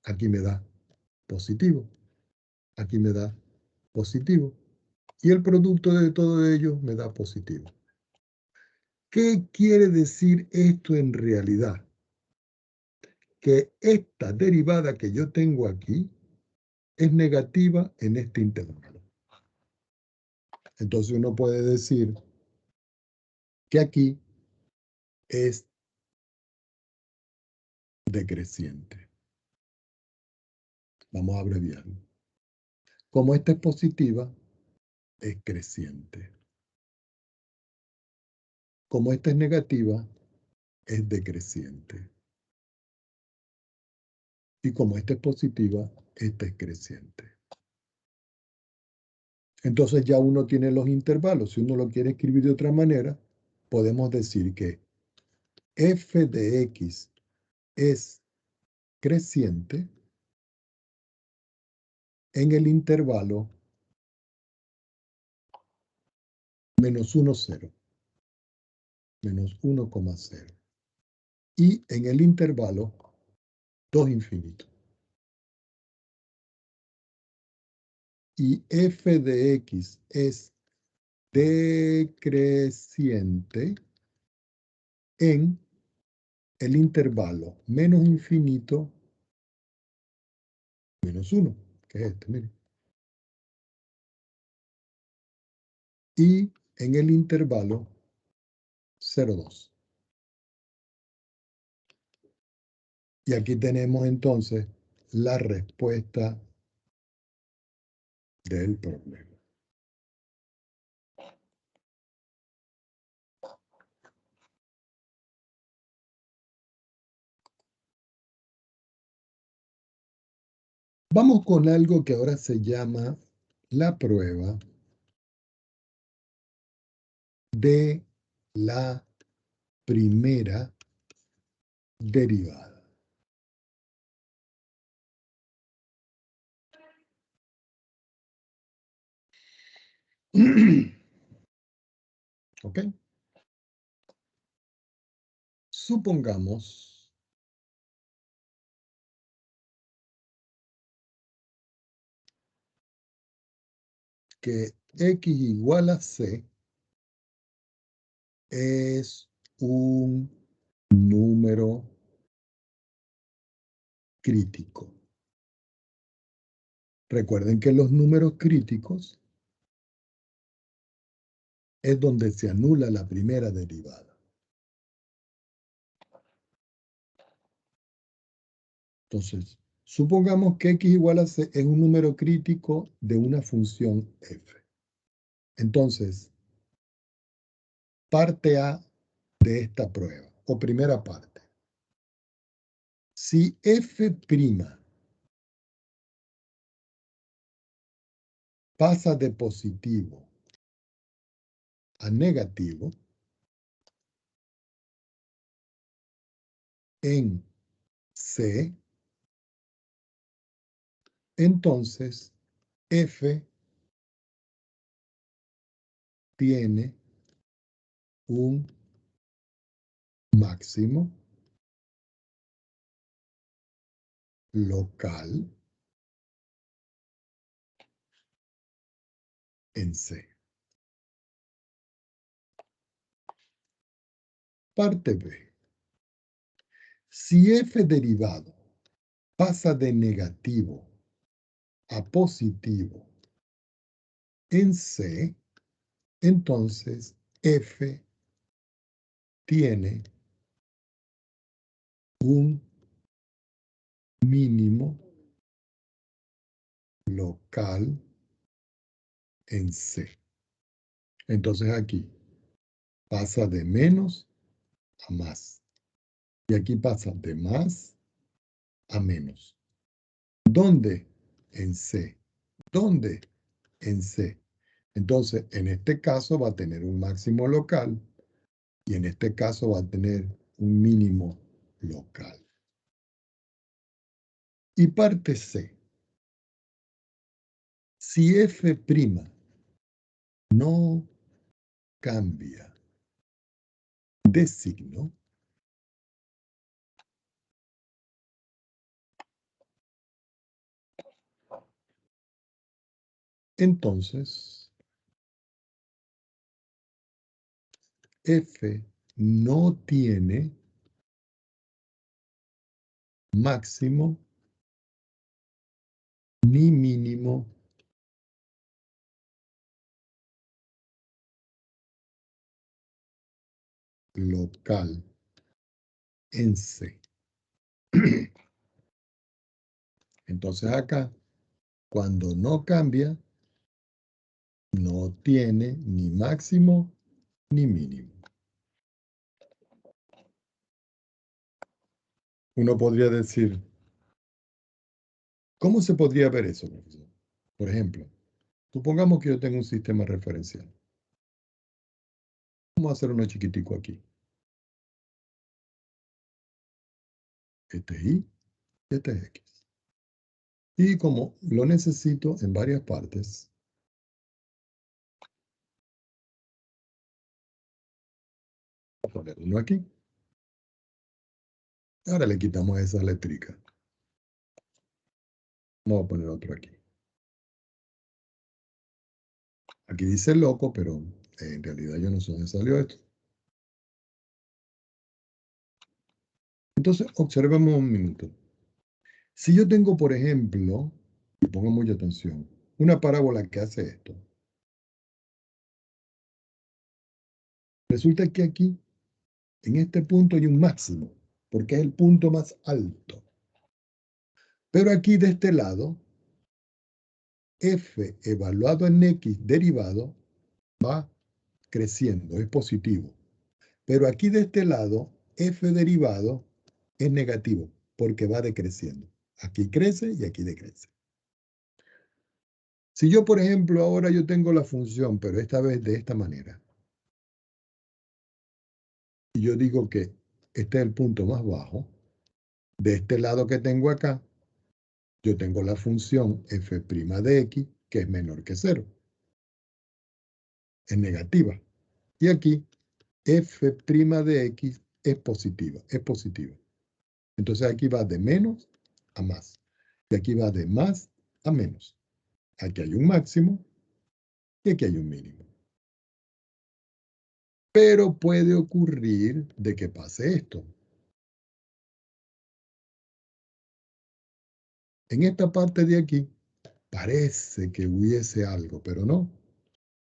Aquí me da positivo. Aquí me da positivo. Y el producto de todo ello me da positivo. ¿Qué quiere decir esto en realidad? Que esta derivada que yo tengo aquí es negativa en este intervalo. Entonces uno puede decir que aquí es decreciente. Vamos a abreviarlo. Como esta es positiva, es creciente. Como esta es negativa, es decreciente. Y como esta es positiva, esta es creciente. Entonces ya uno tiene los intervalos. Si uno lo quiere escribir de otra manera, podemos decir que f de x es creciente en el intervalo menos 1, 0. Menos 1,0. Y en el intervalo 2 infinito. Y f de x es decreciente en el intervalo menos infinito menos 1, que es este, miren. Y en el intervalo 0,2. Y aquí tenemos entonces la respuesta del problema. Vamos con algo que ahora se llama la prueba de la primera derivada. ¿Ok? Supongamos que x igual a c es un número crítico. Recuerden que los números críticos es donde se anula la primera derivada. Entonces, supongamos que x igual a c es un número crítico de una función f. Entonces, parte A de esta prueba, o primera parte. Si f' pasa de positivo a negativo en C, entonces f tiene un máximo local en C. Parte B. Si f derivado pasa de negativo a positivo en C, entonces f tiene un mínimo local en C. Entonces aquí pasa de menos a más. Y aquí pasa de más a menos. ¿Dónde? En C. ¿Dónde? En C. Entonces, en este caso va a tener un máximo local y en este caso va a tener un mínimo local. Y parte C. Si f' no cambia de signo, entonces f no tiene máximo ni mínimo local en C. Entonces acá, cuando no cambia, no tiene ni máximo ni mínimo. Uno podría decir, ¿cómo se podría ver eso, profesor? Por ejemplo, supongamos que yo tengo un sistema referencial. Vamos a hacer uno chiquitico aquí. Este es Y, este es X. Y como lo necesito en varias partes, voy a poner uno aquí. Ahora le quitamos esa letrica. Vamos a poner otro aquí. Aquí dice loco, pero en realidad yo no sé dónde salió esto. Entonces, observemos un minuto. Si yo tengo, por ejemplo, y pongo mucha atención, una parábola que hace esto, resulta que aquí, en este punto, hay un máximo, porque es el punto más alto. Pero aquí de este lado, f evaluado en x derivado va creciendo, es positivo. Pero aquí de este lado, f derivado es negativo, porque va decreciendo. Aquí crece y aquí decrece. Si yo, por ejemplo, ahora yo tengo la función, pero esta vez de esta manera, y yo digo que este es el punto más bajo, de este lado que tengo acá, yo tengo la función f' de x, que es menor que 0. Es negativa. Y aquí, f' de x es positiva, es positiva. Entonces aquí va de menos a más. Y aquí va de más a menos. Aquí hay un máximo Y aquí hay un mínimo. Pero puede ocurrir de que pase esto. En esta parte de aquí parece que hubiese algo, pero no.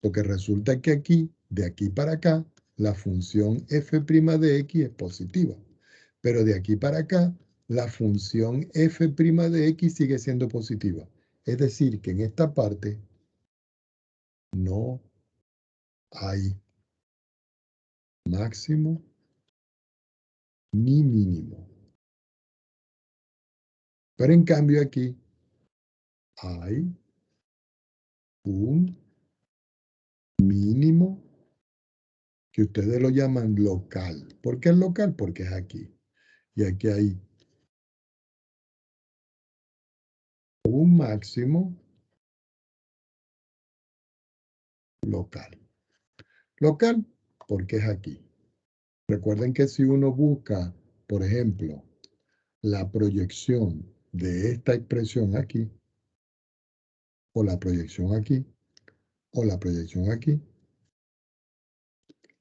Porque resulta que aquí, de aquí para acá, la función f' de x es positiva. Pero de aquí para acá, la función f' de x sigue siendo positiva. Es decir, que en esta parte no hay máximo ni mínimo. Pero en cambio aquí hay un mínimo que ustedes lo llaman local. ¿Por qué es local? Porque es aquí. Y aquí hay un máximo local. Local porque es aquí. Recuerden que si uno busca, por ejemplo, la proyección de esta expresión aquí, o la proyección aquí, o la proyección aquí,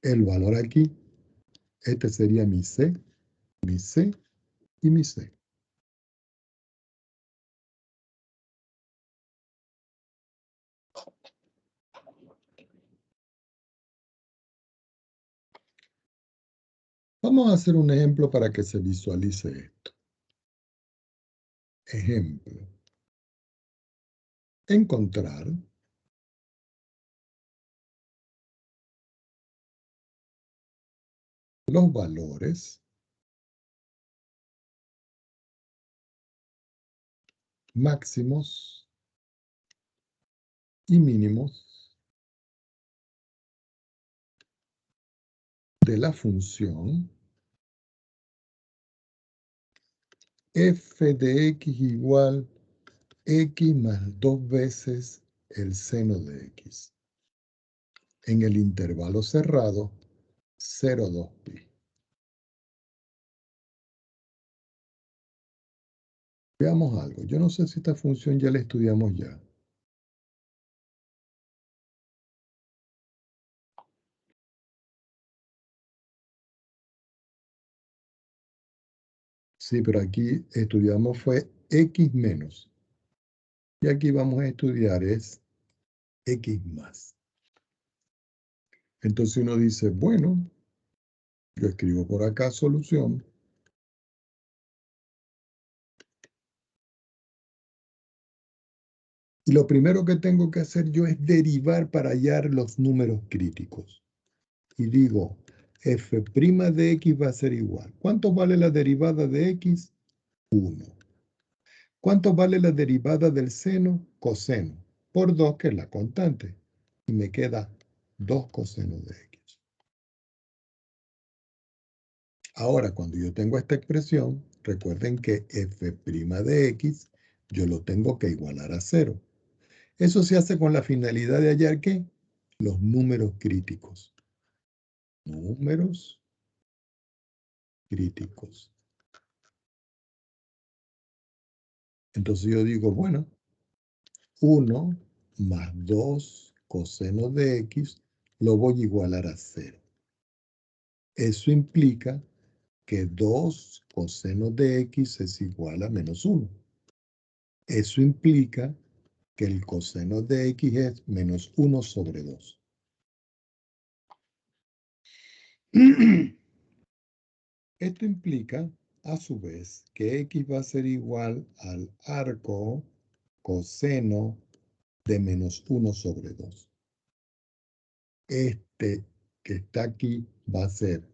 el valor aquí, este sería mi C y mi C. Vamos a hacer un ejemplo para que se visualice esto. Ejemplo. Encontrar los valores máximos y mínimos de la función f de x igual x más 2 veces el seno de x en el intervalo cerrado 0, 2 pi. Veamos algo. Yo no sé si esta función ya la estudiamos ya. Sí, pero aquí estudiamos fue x menos. Y aquí vamos a estudiar es x más. Entonces uno dice, bueno, yo escribo por acá solución. Y lo primero que tengo que hacer yo es derivar para hallar los números críticos. Y digo, f' de x va a ser igual. ¿Cuánto vale la derivada de x? 1. ¿Cuánto vale la derivada del seno? Coseno. Por 2, que es la constante. Y me queda 2 cosenos de x. Ahora, cuando yo tengo esta expresión, recuerden que f' de x, yo lo tengo que igualar a 0. Eso se hace con la finalidad de hallar, ¿qué? Los números críticos. Números críticos. Entonces yo digo, bueno, 1 más 2 cosenos de x lo voy a igualar a 0. Eso implica que 2 cosenos de x es igual a menos 1. Eso implica que el coseno de x es menos 1 sobre 2. Esto implica, a su vez, que x va a ser igual al arco coseno de menos 1 sobre 2. Este que está aquí va a ser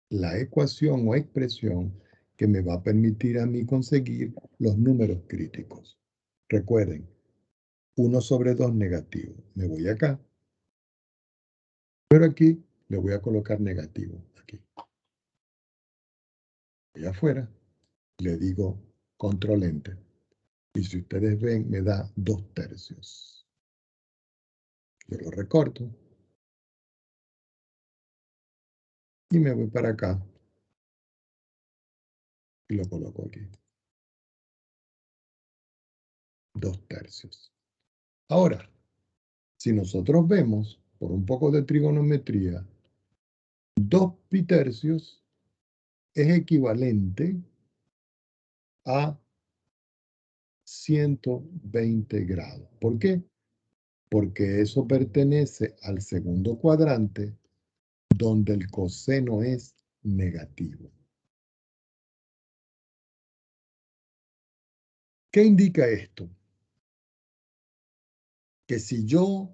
la ecuación o expresión que me va a permitir a mí conseguir los números críticos. Recuerden, 1 sobre 2 negativo. Me voy acá. Pero aquí le voy a colocar negativo. Aquí. Voy afuera. Le digo control enter. Y si ustedes ven, me da 2/3. Yo lo recorto. Y me voy para acá. Y lo coloco aquí. 2/3. Ahora, Si nosotros vemos, por un poco de trigonometría, 2 pi tercios es equivalente a 120 grados. ¿Por qué? Porque eso pertenece al segundo cuadrante, donde el coseno es negativo. ¿Qué indica esto? Que si yo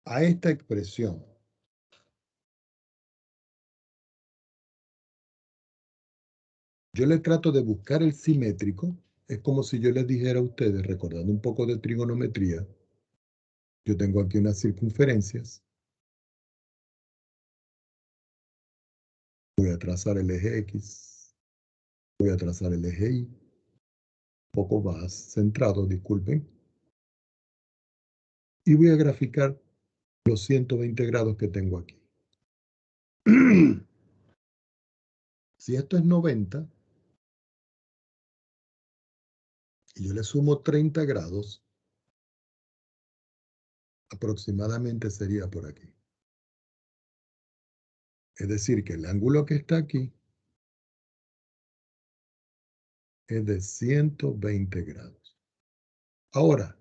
a esta expresión yo le trato de buscar el simétrico, es como si yo les dijera a ustedes, recordando un poco de trigonometría, yo tengo aquí unas circunferencias, voy a trazar el eje X, voy a trazar el eje Y, un poco más centrado, disculpen, y voy a graficar los 120 grados que tengo aquí. Si esto es 90, y yo le sumo 30 grados, aproximadamente sería por aquí. Es decir, que el ángulo que está aquí es de 120 grados. Ahora,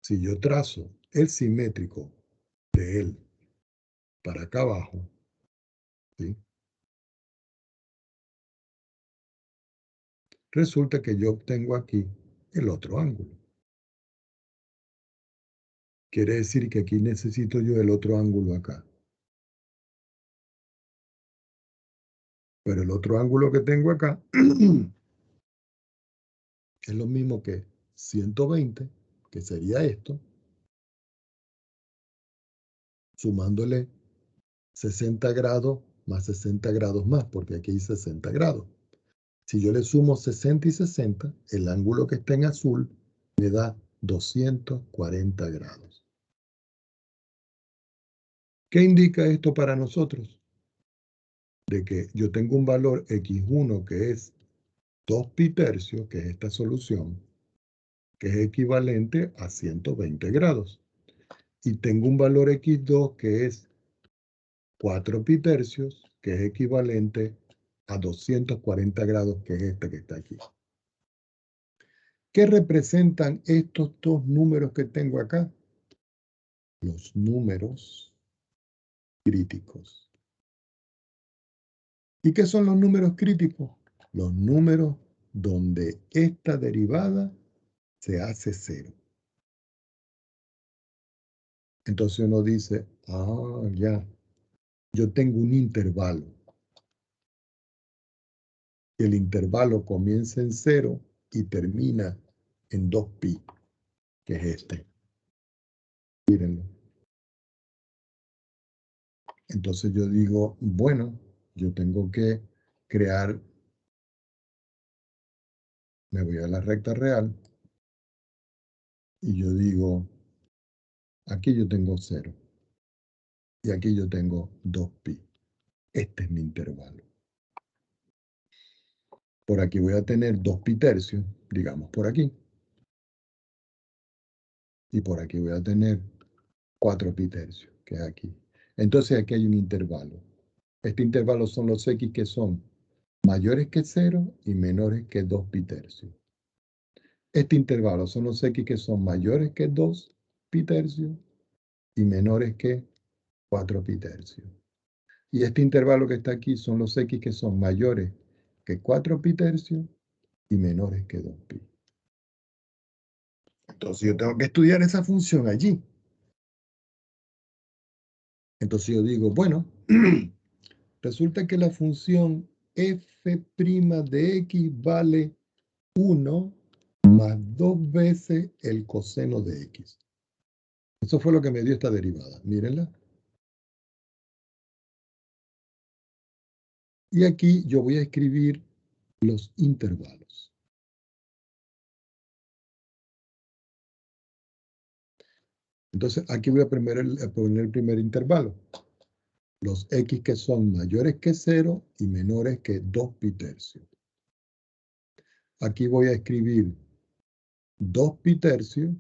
si yo trazo el simétrico de él para acá abajo, ¿sí? Resulta que yo obtengo aquí el otro ángulo. Quiere decir que aquí necesito yo el otro ángulo acá. Pero el otro ángulo que tengo acá es lo mismo que 120, que sería esto, sumándole 60 grados más 60 grados más, porque aquí hay 60 grados. Si yo le sumo 60 y 60, el ángulo que está en azul me da 240 grados. ¿Qué indica esto para nosotros? De que yo tengo un valor x1 que es 2 pi tercios, que es esta solución, que es equivalente a 120 grados. Y tengo un valor x2 que es 4 pi tercios, que es equivalente a 240 grados, que es este que está aquí. ¿Qué representan estos dos números que tengo acá? Los números críticos. ¿Y qué son los números críticos? Los números donde esta derivada se hace cero. Entonces uno dice, ya, yo tengo un intervalo. El intervalo comienza en 0 y termina en 2pi, que es este. Mírenlo. Entonces yo digo, bueno, yo tengo que crear, me voy a la recta real, y yo digo, aquí yo tengo 0, y aquí yo tengo 2pi. Este es mi intervalo. Por aquí voy a tener 2 pi tercios, digamos por aquí. Y por aquí voy a tener 4 pi tercios, que es aquí. Entonces aquí hay un intervalo. Este intervalo son los x que son mayores que 0 y menores que 2 pi tercios. Este intervalo son los x que son mayores que 2 pi tercios y menores que 4 pi tercios. Y este intervalo que está aquí son los x que son mayores que 4 pi tercios y menores que 2 pi. Entonces yo tengo que estudiar esa función allí. Entonces yo digo, bueno, resulta que la función f' de x vale 1 más 2 veces el coseno de x. Eso fue lo que me dio esta derivada. Mírenla. Y aquí yo voy a escribir los intervalos. Entonces aquí voy a poner el primer intervalo. Los x que son mayores que 0 y menores que 2 pi tercios. Aquí voy a escribir 2 pi tercios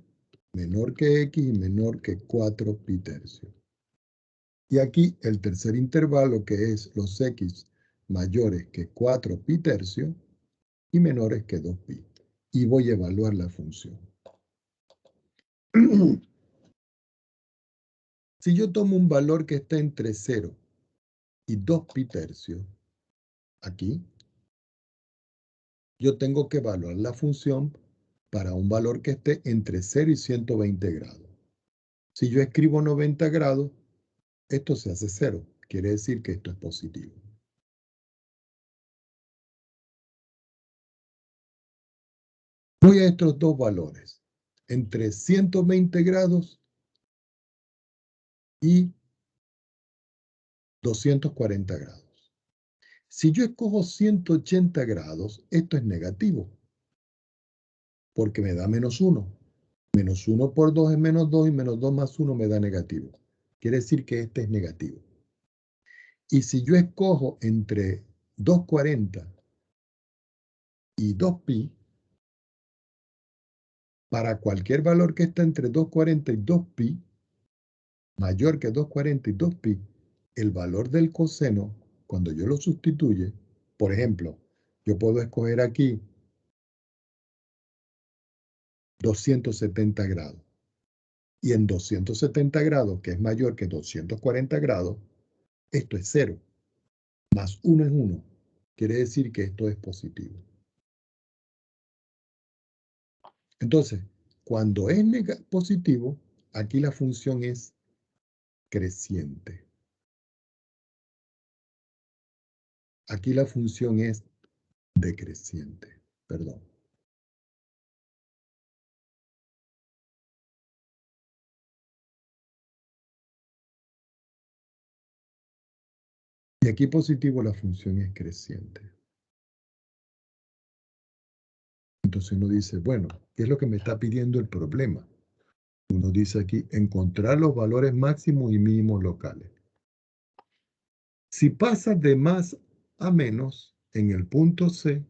menor que x y menor que 4 pi tercios. Y aquí el tercer intervalo, que es los x mayores que 4 pi tercios y menores que 2 pi. Y voy a evaluar la función. Si yo tomo un valor que está entre 0 y 2 pi tercios, aquí, yo tengo que evaluar la función para un valor que esté entre 0 y 120 grados. Si yo escribo 90 grados, esto se hace 0. Quiere decir que esto es positivo. Voy a estos dos valores, entre 120 grados y 240 grados. Si yo escojo 180 grados, esto es negativo, porque me da menos 1. Menos 1 por 2 es menos 2 y menos 2 más 1 me da negativo. Quiere decir que este es negativo. Y si yo escojo entre 240 y 2 pi, para cualquier valor que esté entre 240 y 2 pi, mayor que 240 y 2 pi, el valor del coseno, cuando yo lo sustituye, por ejemplo, yo puedo escoger aquí 270 grados. Y en 270 grados, que es mayor que 240 grados, esto es 0. Más 1 es 1. Quiere decir que esto es positivo. Entonces, cuando es positivo, aquí la función es creciente. Aquí la función es decreciente. Perdón. Y aquí positivo la función es creciente. Entonces uno dice, bueno, ¿qué es lo que me está pidiendo el problema? Uno dice aquí, encontrar los valores máximos y mínimos locales. Si pasa de más a menos, en el punto C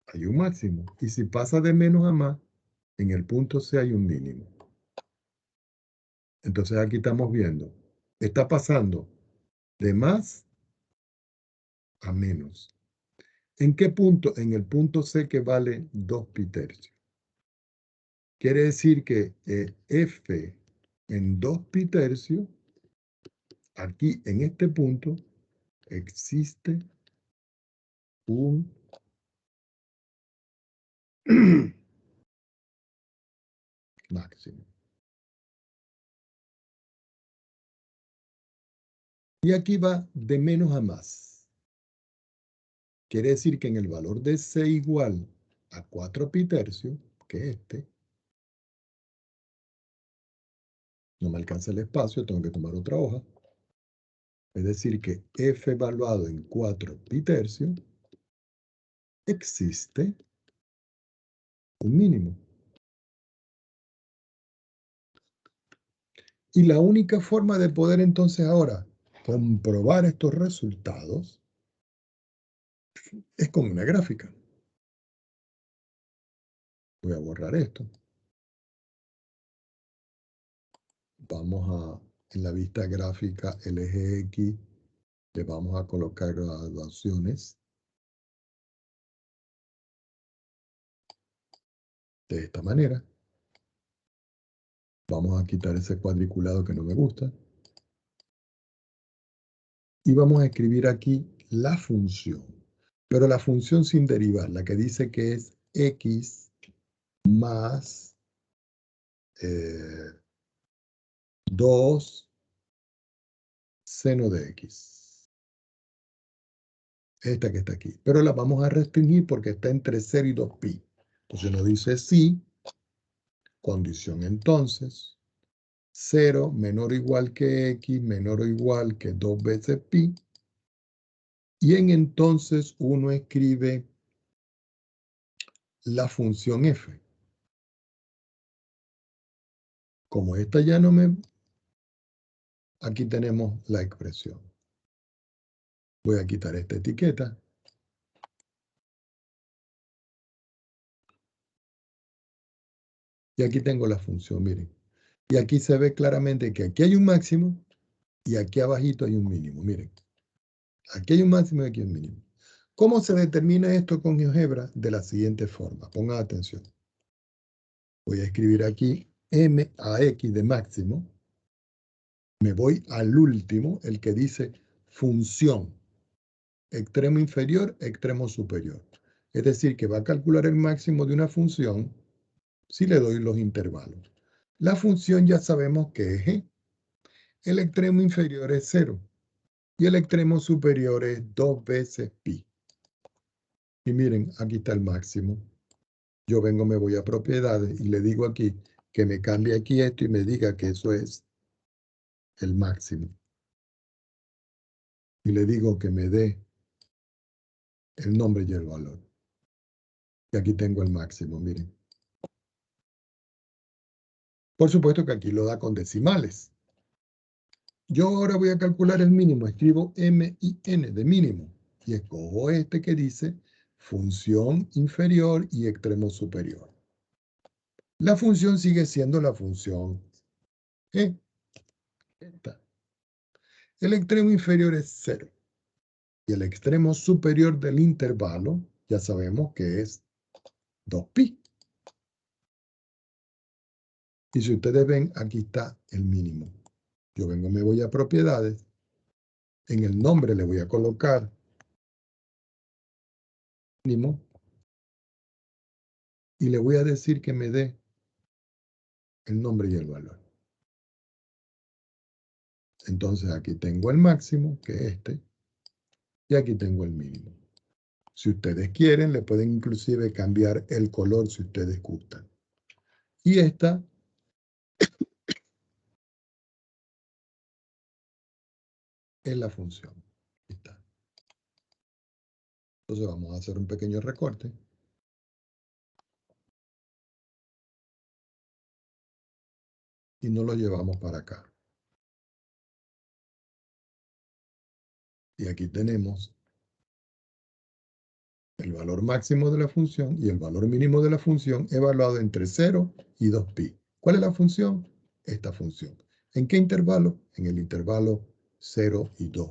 hay un máximo. Y si pasa de menos a más, en el punto C hay un mínimo. Entonces aquí estamos viendo, está pasando de más a menos. ¿En qué punto? En el punto C, que vale 2 pi tercios. Quiere decir que F en 2 pi tercios, aquí en este punto, existe un máximo. Y aquí va de menos a más. Quiere decir que en el valor de C igual a 4 pi tercios, que este, no me alcanza el espacio, tengo que tomar otra hoja. Es decir, que F evaluado en 4 pi tercios, existe un mínimo. Y la única forma de poder entonces ahora comprobar estos resultados es con una gráfica. Voy a borrar esto. Vamos a, en la vista gráfica, el eje X, le vamos a colocar graduaciones de esta manera. Vamos a quitar ese cuadriculado que no me gusta. Y vamos a escribir aquí la función. Pero la función sin derivar, la que dice que es X más 2 seno de X. Esta que está aquí. Pero la vamos a restringir porque está entre 0 y 2 pi. Entonces nos dice sí, condición entonces, 0 menor o igual que X menor o igual que 2 veces pi. Y en entonces uno escribe la función f. Como esta ya no me... Aquí tenemos la expresión. Voy a quitar esta etiqueta. Y aquí tengo la función, miren. Y aquí se ve claramente que aquí hay un máximo y aquí abajito hay un mínimo, miren. Aquí hay un máximo y aquí hay un mínimo. ¿Cómo se determina esto con GeoGebra? De la siguiente forma. Pongan atención. Voy a escribir aquí M a X de máximo. Me voy al último, el que dice función. Extremo inferior, extremo superior. Es decir, que va a calcular el máximo de una función si le doy los intervalos. La función ya sabemos que es G. El extremo inferior es 0 y el extremo superior es 2 veces pi. Y miren, aquí está el máximo. Yo vengo, me voy a propiedades y le digo aquí que me cambie aquí esto y me diga que eso es el máximo. Y le digo que me dé el nombre y el valor. Y aquí tengo el máximo, miren. Por supuesto que aquí lo da con decimales. Yo ahora voy a calcular el mínimo. Escribo M y N de mínimo. Y escojo este que dice función inferior y extremo superior. La función sigue siendo la función G. Esta. El extremo inferior es 0. Y el extremo superior del intervalo, ya sabemos que es 2pi. Y si ustedes ven, aquí está el mínimo. Yo vengo, me voy a propiedades. En el nombre le voy a colocar mínimo. Y le voy a decir que me dé el nombre y el valor. Entonces aquí tengo el máximo, que es este. Y aquí tengo el mínimo. Si ustedes quieren, le pueden inclusive cambiar el color si ustedes gustan. Y esta es la función. Ahí está. Entonces vamos a hacer un pequeño recorte. Y nos lo llevamos para acá. Y aquí tenemos el valor máximo de la función y el valor mínimo de la función evaluado entre 0 y 2pi. ¿Cuál es la función? Esta función. ¿En qué intervalo? En el intervalo 0 y 2.